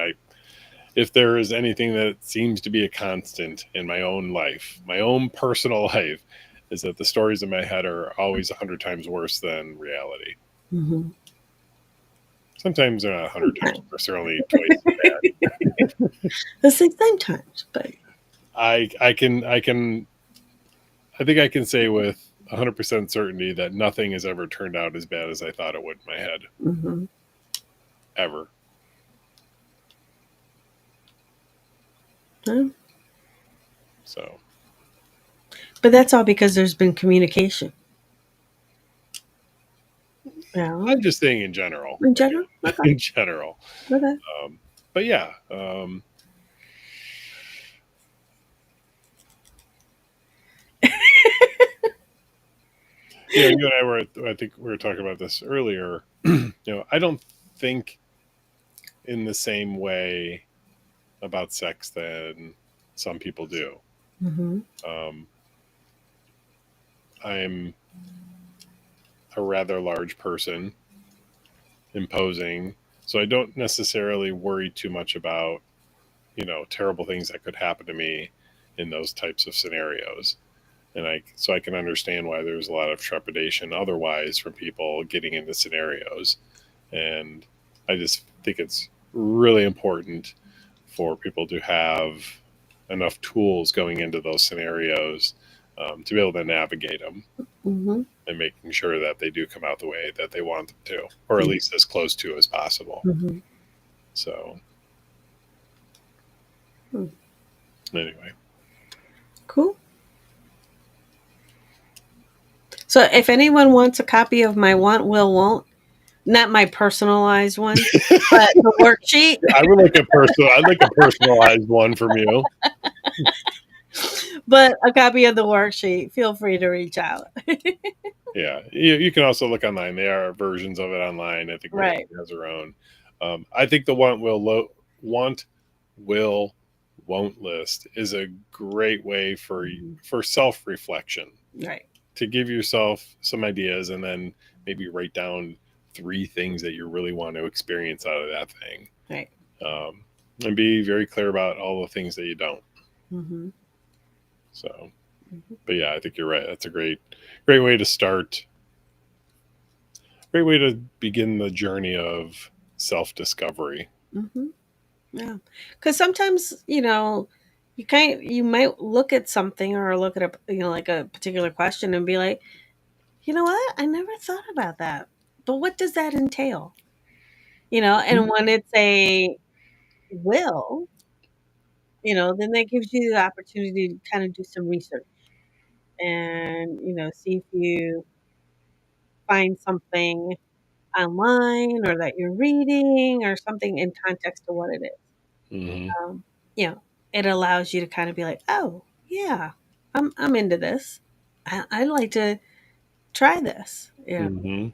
if there is anything that seems to be a constant in my own life, my own personal life, is that the stories in my head are always 100 times worse than reality. Mm-hmm. Sometimes they're not 100 times worse; they're only twice as bad. The same times, but I think I can say with 100% certainty that nothing has ever turned out as bad as I thought it would in my head, mm-hmm. ever. Yeah. So But that's all because there's been communication. Yeah. I'm just saying in general. In general? Okay. In general. Okay. But yeah, you and I were, I think we were talking about this earlier. I don't think in the same way about sex than some people do. Mm-hmm. Um, I'm a rather large person, imposing, so I don't necessarily worry too much about, terrible things that could happen to me in those types of scenarios. And I can understand why there's a lot of trepidation otherwise from people getting into scenarios. And I just think it's really important for people to have enough tools going into those scenarios, to be able to navigate them, Mm-hmm. and making sure that they do come out the way that they want them to, or at least as close to as possible. Mm-hmm. So, Hmm. anyway. Cool. So if anyone wants a copy of my want, will, won't, not my personalized one, but the worksheet, I'd like a personalized one from you. but a copy of the worksheet, feel free to reach out. Yeah, you can also look online. There are versions of it online. I think Right. everybody has their own. I think the want, will, won't list is a great way for self reflection, Right. to give yourself some ideas, and then maybe write down 3 things that you really want to experience out of that thing, Right. and be very clear about all the things that you don't. Mm-hmm. So, but yeah, I think you're right. That's a great way to start. Great way to begin the journey of self discovery. Mm-hmm. Yeah, because sometimes you might look at something or look at like a particular question and be like, you know what, I never thought about that, but what does that entail? And when it's a will, then that gives you the opportunity to kind of do some research and see if you find something online or that you're reading or something in context to what it is. Mm-hmm. um, it allows you to kind of be like, oh yeah, I'm into this. I'd like to try this. Mm-hmm.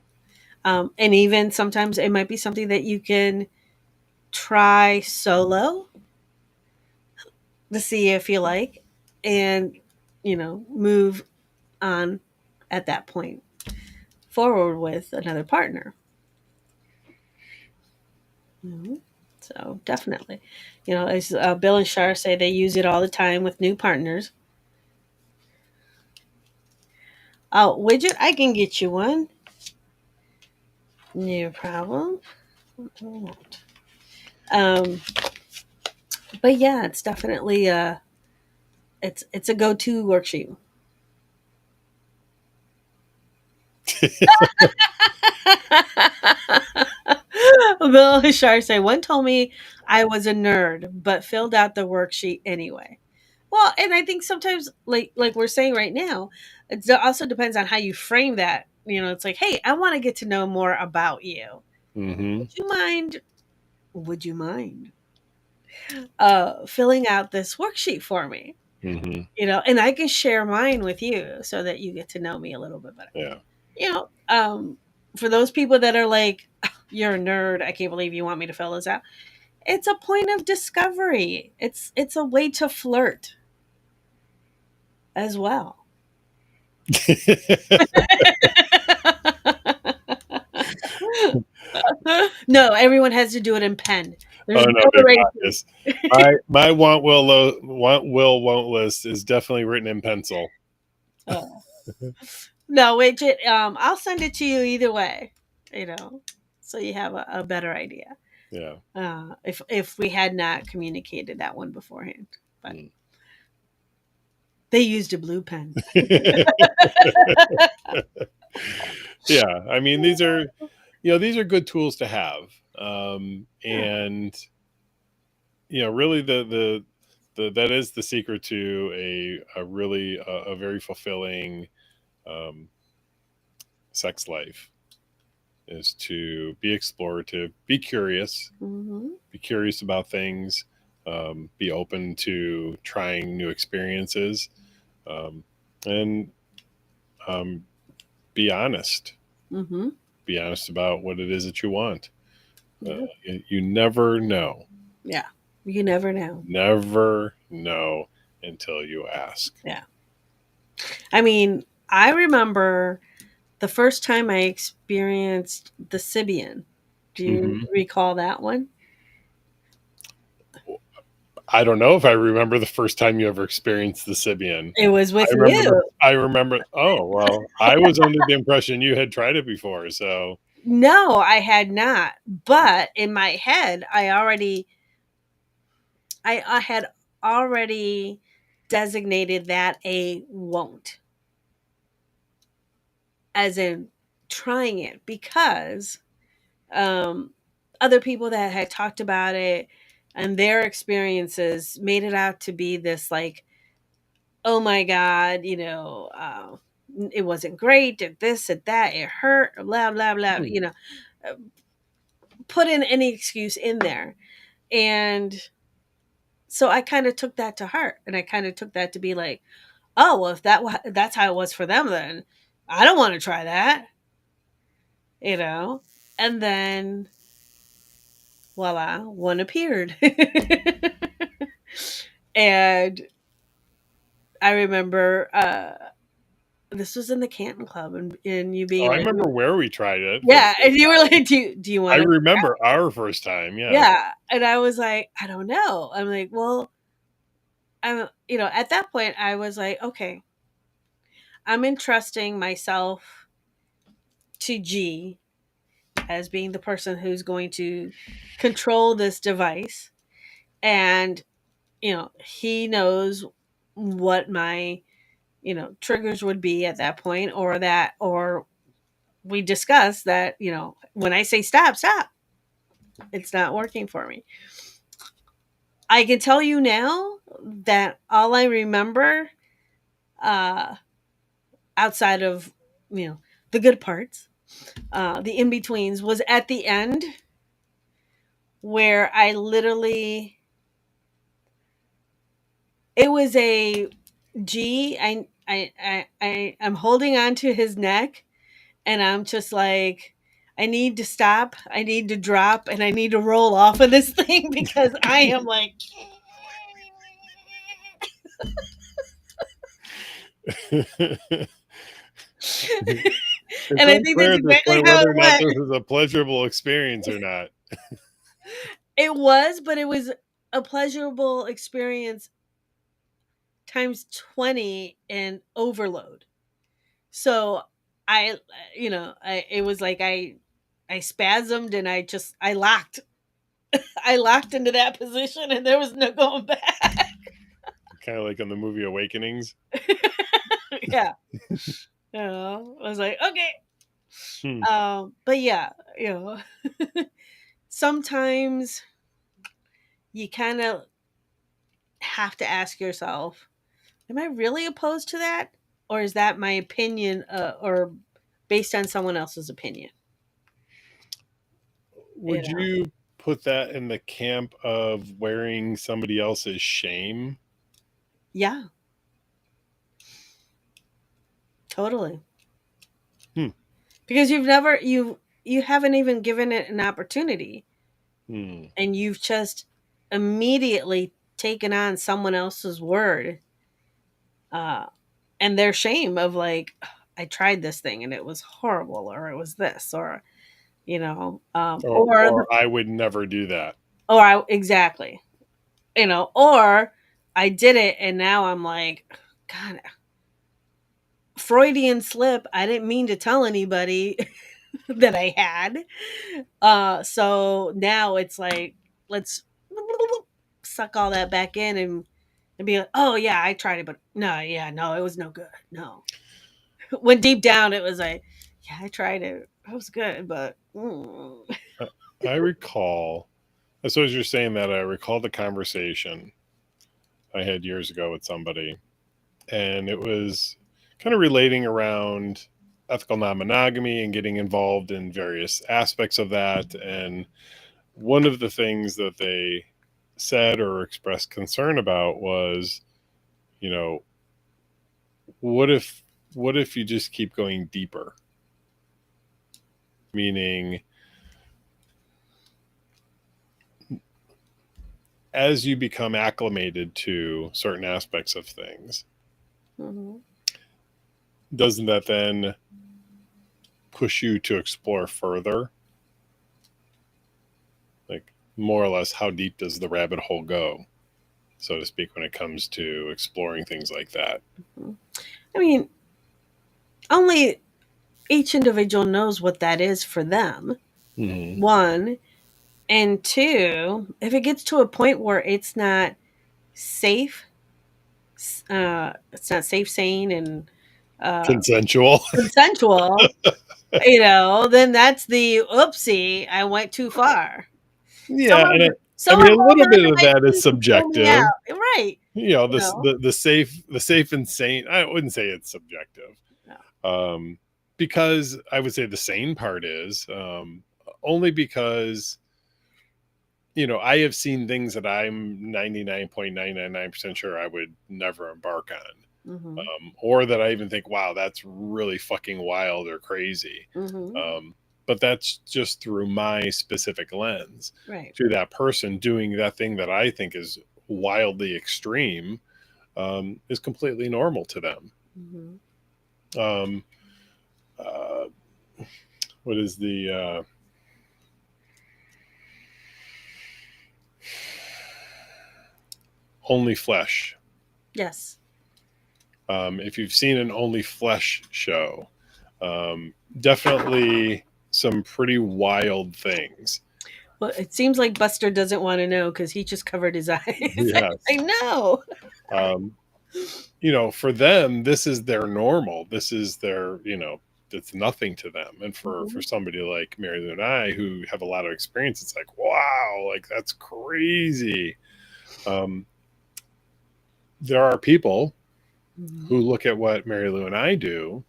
And even sometimes it might be something that you can try solo to see if you like, and move on at that point forward with another partner. Mhm. So definitely, as Bill and Shar say, they use it all the time with new partners. Oh, widget, I can get you one. No problem. I won't. Um, but yeah, it's definitely it's a go-to worksheet. Bill and Shar say one told me I was a nerd, but filled out the worksheet anyway. Well, and I think sometimes, like we're saying right now, it also depends on how you frame that. It's like, hey, I want to get to know more about you. Mm-hmm. Would you mind? Would you mind filling out this worksheet for me? Mm-hmm. And I can share mine with you so that you get to know me a little bit better. Yeah. You know, um, for those people that are like, "You're a nerd. I can't believe you want me to fill this out." It's a point of discovery. It's a way to flirt as well. No, everyone has to do it in pen. Oh There's no, no they got erasing. this. My want will won't list is definitely written in pencil. Oh. No, I'll send it to you either way. So you have a better idea. Yeah. If we had not communicated that one beforehand, but Mm. they used a blue pen. Yeah. I mean, these are good tools to have. Yeah. And really that is the secret to a really a very fulfilling um, sex life, is to be explorative, Hmm. be curious about things, be open to trying new experiences, um, and um, be honest. Hmm. Be honest about what it is that you want. Yeah. You never know. Yeah. You never know. Never know until you ask. Yeah. I mean, I remember the first time I experienced the Sibian. Do you Hmm. recall that one? I don't know if I remember the first time you ever experienced the Sibian. It was I with remember the. you. I remember. Oh well, I was under the impression you had tried it before. So. No, I had not. But in my head, I had already designated that a won't, as in trying it, because um, other people that had talked about it and their experiences made it out to be this like, oh my god, it wasn't great, did this, did that, it hurt, blah blah blah, Hmm. uh, put in any excuse in there. And so I kind of took that to heart, and I kind of took that to be like, oh well, if that's how it was for them, then I don't want to try that, you know. And then voila, one appeared. And I remember this was in the Canton Club, and you Oh, being I like, remember where we tried it for the yeah, and first you were time. like, do you I want to? remember our first time. Yeah. Yeah, and I was like, I don't know. I'm like, well, at that point, I was like, okay, I'm entrusting myself to G as being the person who's going to control this device, and he knows what my triggers would be at that point, or we discussed that when I say stop, stop, it's not working for me. I can tell you now that all I remember, uh outside of the good parts, the in-betweens, was at the end, where I literally, it was a G. I'm holding on to his neck, and I'm just like, I need to stop, I need to drop, and I need to roll off of this thing because I am like, It's and I think that's unclear at this exactly point how it whether or not went. this is a pleasurable experience or not. It was, but it was a pleasurable experience times 20 and overload. So I, it was like I spasmed and I locked. I locked into that position and there was no going back. Kind of like in the movie Awakenings. Yeah. I was like, okay. Hmm. But yeah, sometimes you kind of have to ask yourself, am I really opposed to that? Or is that my opinion or based on someone else's opinion? You Would know? you put that in the camp of wearing somebody else's shame? Yeah, totally. Hmm. Because you haven't even given it an opportunity Hmm. and you've just immediately taken on someone else's word uh and their shame of like, I tried this thing and it was horrible, or it was this, or or Or I would never do that. exactly, or I did it and now I'm like, God, Freudian slip. I didn't mean to tell anybody that I had. So now it's like, let's suck all that back in and be like, oh yeah, I tried it, but no, yeah, no, it was no good. No. When deep down it was like, yeah, I tried it. It was good, but I recall, as soon as you're saying that, I recall the conversation I had years ago with somebody, and it was kind of relating around ethical non-monogamy and getting involved in various aspects of that. And one of the things that they said or expressed concern about was, you know, what if you just keep going deeper? Meaning, as you become acclimated to certain aspects of things, Mhm. doesn't that then push you to explore further? Like, more or less, how deep does the rabbit hole go, so to speak, when it comes to exploring things like that? I mean, only each individual knows what that is for them. Mm-hmm. One, and two, if it gets to a point where safe, it's not safe, sane, and Consensual. consensual, then that's the oopsie. I went too far. Yeah, Someone, and I someone mean, a hold little on bit to of my that is feet and pull me subjective. out. Right. You know, You know. the safe and sane. I wouldn't say it's subjective, No. because I would say the sane part is, only because, I have seen things that I'm 99.999% sure I would never embark on, Mm-hmm. or that I even think, wow, that's really fucking wild or crazy. Mm-hmm. But that's just through my specific lens. Right. To that person doing that thing that I think is wildly extreme, is completely normal to them. Mm-hmm. Um, uh, what is the Only Flesh? Yes. If you've seen an Only Flesh show, definitely some pretty wild things. Well, it seems like Buster doesn't want to know because he just covered his eyes. I Yes. know. Um, for them, this is their normal. This is their, it's nothing to them. And for Mm-hmm. somebody like Marilu and I, who have a lot of experience, it's like, wow, like that's crazy. Um, there are people Mm-hmm. who look at what Marilu and I do,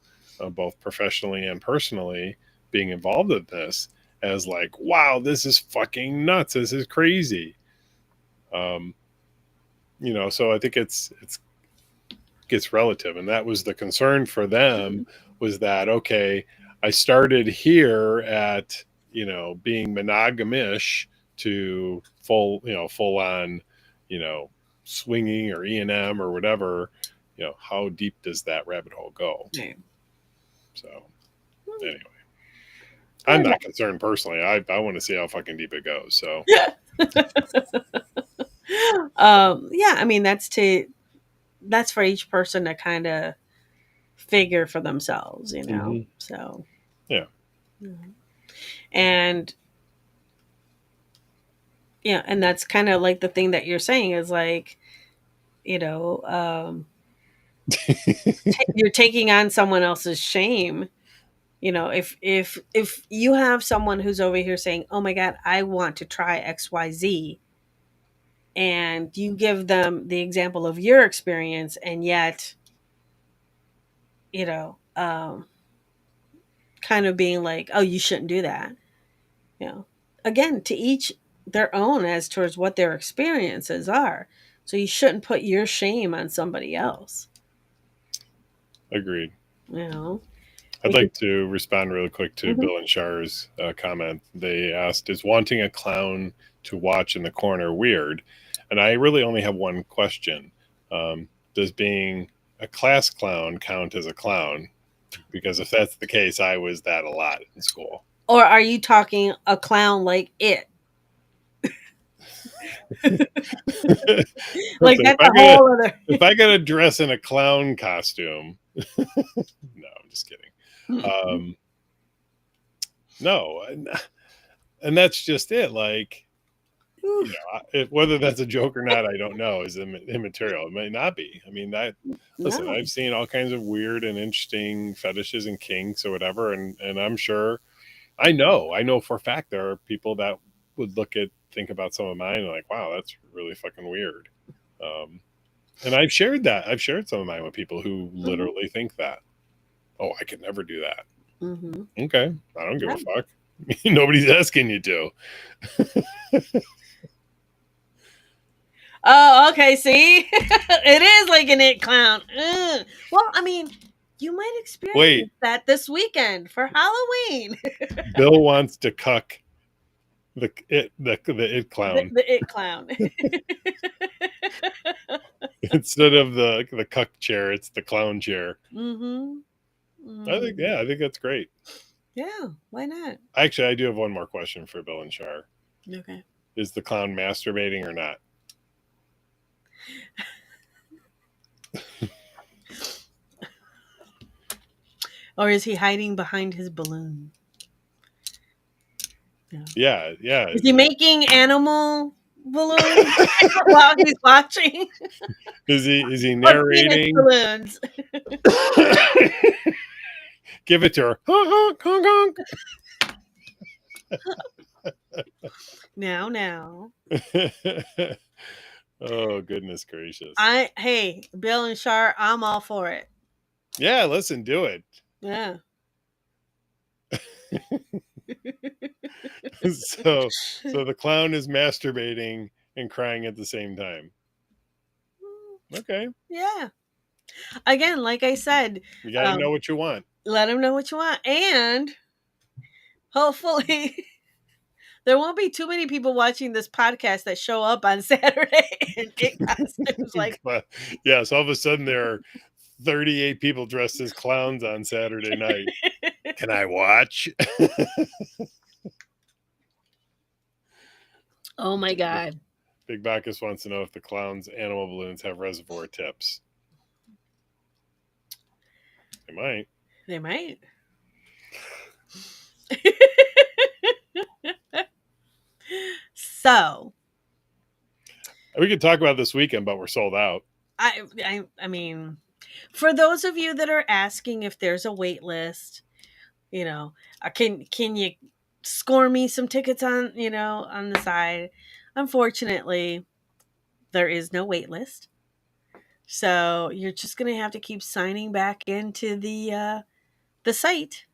both professionally and personally, being involved in this, as like, wow, this is fucking nuts. This is crazy. Um, so I think it's gets relative, and that was the concern for them, was that, okay, I started here at, being monogamish to full on, you know swinging or E&M or whatever. How deep does that rabbit hole go? Right. So anyway. I'm not concerned personally. I want to see how fucking deep it goes. So Yeah, I mean that's for each person to kind of figure for themselves, you know. So yeah, and yeah, and that's kind of like the thing that you're saying is like, you know, you're taking on someone else's shame. You know, if you have someone who's over here saying, "Oh my God, I want to try XYZ," and you give them the example of your experience, and yet, you know, kind of being like, "Oh, you shouldn't do that." You know, again, to each their own as towards what their experiences are. So you shouldn't put your shame on somebody else. agreed. You know, I'd like to respond really quick to Mhm. Bill and Char's comment. They asked, "Is wanting a clown to watch in the corner weird?" And I really only have one question: does being a class clown count as a clown? Because if that's the case, I was that a lot in school. Or are you talking a clown like it? Like Listen, that's a whole other. if I got to dress in a clown costume, no, I'm just kidding. No, and that's just it. Like, you know, whether that's a joke or not, I don't know. Is immaterial. It may not be. I mean, listen, No. I've seen all kinds of weird and interesting fetishes and kinks or whatever, and I'm sure, I know for a fact there are people that would think about some of mine and like, wow, that's really fucking weird. And I've shared that. I've shared some of mine with people who literally think that. Oh, I could never do that. Mm-hmm. Okay, I don't give Yeah. a fuck. Nobody's asking you to. Oh, okay. See, it is like an it clown. Ugh. Well, I mean, you might experience Wait, that this weekend for Halloween. Bill wants to cuck the it clown The it clown. instead of the cuck chair. It's the clown chair. Mm-hmm. I think that's great. Yeah, why not? Actually, I do have one more question for Bill and Char. Okay. Is the clown masturbating or not? Or is he hiding behind his balloon? Yeah. Is he making animal balloons while he's watching? Is he Or penis narrating? balloons? Give it to her. Honk, honk, honk, Now. honk. Oh, goodness gracious. Hey, Bill and Char, I'm all for it. Yeah, listen, do it. Yeah. So the clown is masturbating and crying at the same time. Okay. Yeah. Again, like I said, You got to know what you want. let him know what you want. And hopefully there won't be too many people watching this podcast that show up on Saturday in it costumes. Like, yeah, so all of a sudden there are 38 people dressed as clowns on Saturday night. Can I watch? oh my God. Big Bacchus wants to know if the clowns' animal balloons have reservoir tips. They might. They might. So We could talk about this weekend, but we're sold out. I mean, for those of you that are asking if there's a wait list, you know, can you score me some tickets on, on the side? Unfortunately, there is no wait list. So you're just gonna have to keep signing back into the site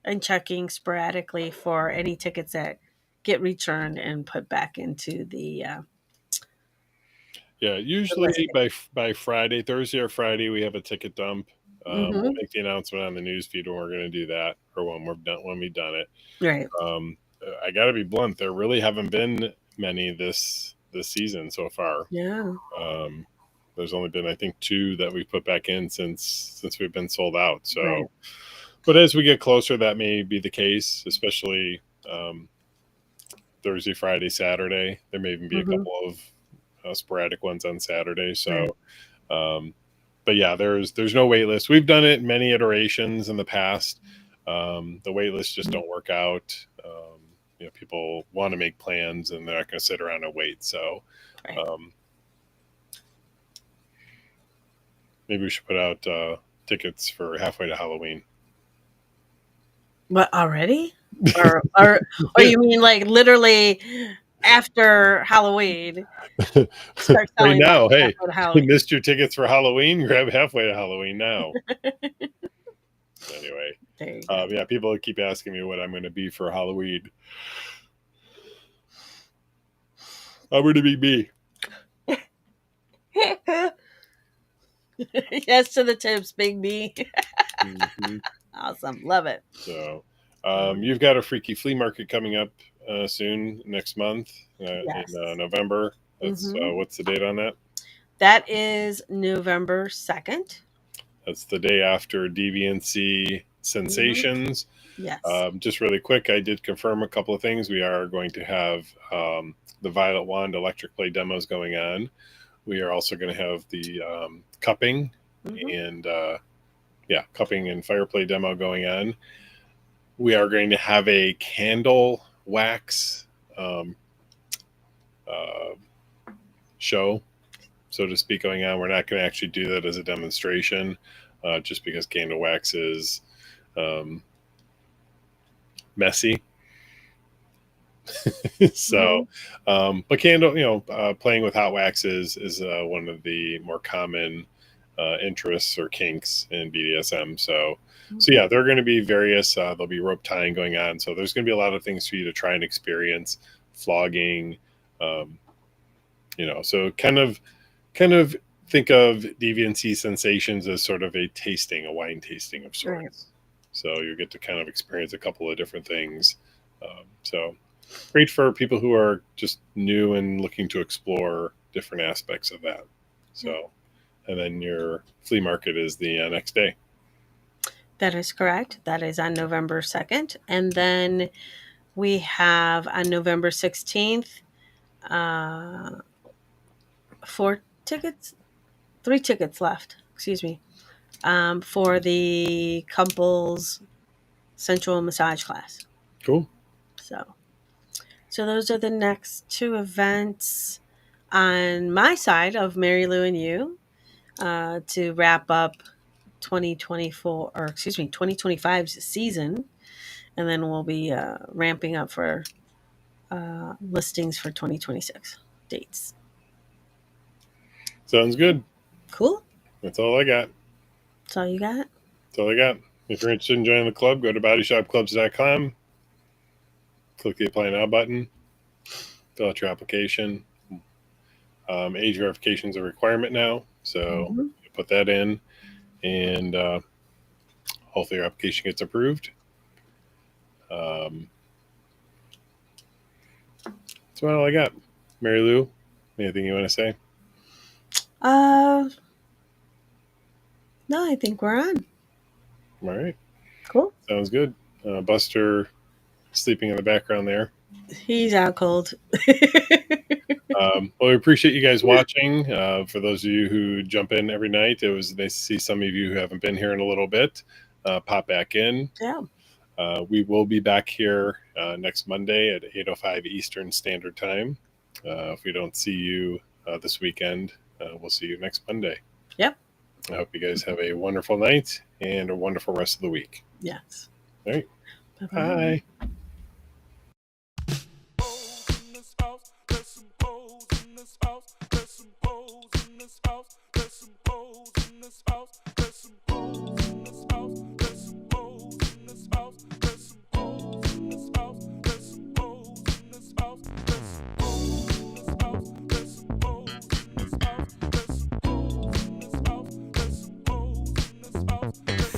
and checking sporadically for any tickets that get returned and put back into the Yeah, usually by Friday, Thursday or Friday, we have a ticket dump. We'll make the announcement on the news feed when we're going to do that, or when we've done it. right. I got to be blunt. There really haven't been many this season so far. Yeah. There's only been, I think, 2 that we've put back in since we've been sold out. So Right. But as we get closer, that may be the case, especially Thursday, Friday, Saturday. There may even be a couple of sporadic ones on Saturday. So, but yeah, there's no wait list. We've done it many iterations in the past. The wait lists just don't work out. People want to make plans and they're not going to sit around and wait. So, maybe we should put out tickets for halfway to Halloween. What, already? Or you mean like literally after Halloween? Start Right selling now, them hey, after you Halloween. missed your tickets for Halloween? Grab halfway to Halloween now. Anyway, There you go. yeah, people keep asking me what I'm going to be for Halloween. I'm going to be me. Yes to the tips, Big B. Mm-hmm. Awesome. Love it. So, you've got a freaky flea market coming up soon next month Yes. in November. That's what's the date on that? That is November 2nd. That's the day after DVNC Sensations. Yes. Just really quick, I did confirm a couple of things. We are going to have the Violet Wand electric play demos going on. We are also going to have the cupping and cupping and fire play demo going on. We are going to have a candle wax show, so to speak, going on. We're not going to actually do that as a demonstration, just because candle wax is messy. So, but candle, playing with hot waxes is one of the more common interests or kinks in BDSM. So yeah, there are going to be various. There'll be rope tying going on. So there's going to be a lot of things for you to try and experience. Flogging, So kind of think of DVNC Sensations as sort of a wine tasting of sorts. Right. So you get to kind of experience a couple of different things. So great for people who are just new and looking to explore different aspects of that. So, and then your flea market is the next day. That is correct. That is on November 2nd. And then we have on November 16th, 3 tickets left, for the couples sensual massage class. Cool. So those are the next 2 events on my side of Marilu and you to wrap up 2025's season. And then we'll be ramping up for listings for 2026 dates. Sounds good. Cool. That's all I got. That's all you got? That's all I got. If you're interested in joining the club, go to bodyshopclubs.com. Click the Apply Now button. Fill out your application. Age verification is a requirement now. So you put that in. And hopefully your application gets approved. That's all I got. Marilu, anything you want to say? No, I think we're on. All right. Cool. Sounds good. Buster sleeping in the background there. He's out cold. Well, we appreciate you guys watching. For those of you who jump in every night, it was nice to see some of you who haven't been here in a little bit pop back in. Yeah. We will be back here next Monday at 8:05 Eastern Standard Time. If we don't see you this weekend, we'll see you next Monday. Yep. I hope you guys have a wonderful night and a wonderful rest of the week. Yes. All right. Bye-bye. Bye.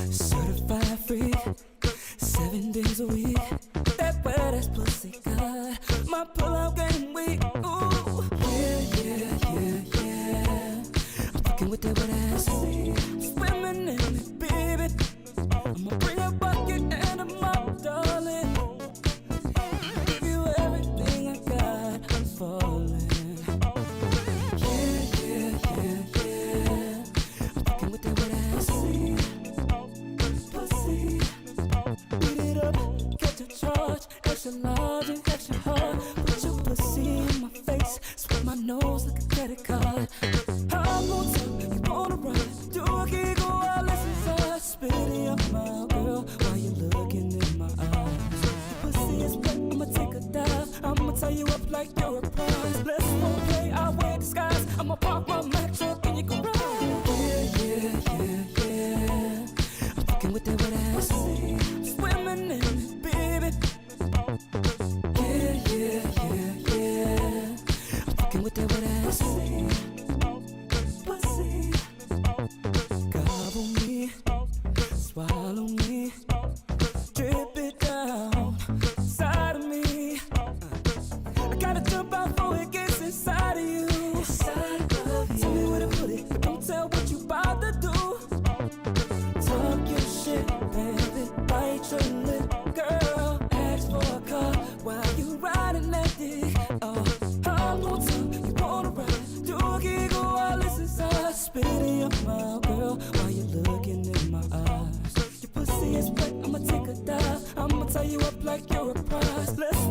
Certified freak, 7 days a week. That wet ass pussy good. My pull-out game weak. Ooh, yeah. I'm fucking with that wet ass. Swimming in it, baby. I'ma bring her back. like you're a prize. Let's go play our way disguise. I'ma park my Mack truck and you can ride. Yeah. I'm fucking with that wet ass. Swimming in it, baby. Yeah. I'm fucking with that wet ass. Pussy. Gobble me, swallow me, drip it down inside of me. I gotta jump out before it gets inside of you. Tell me where to put it, but don't tell what you about to do. Talk your shit, baby, bite your lip, girl. Ask for a car while you riding that dick. Oh, I'm gonna tell you wanna ride. Do a giggle while it's inside. Spit in your mouth, girl, while you're looking in my eyes. Your pussy is wet, I'ma take a dive. I'ma tie you up like you're a prize. Let's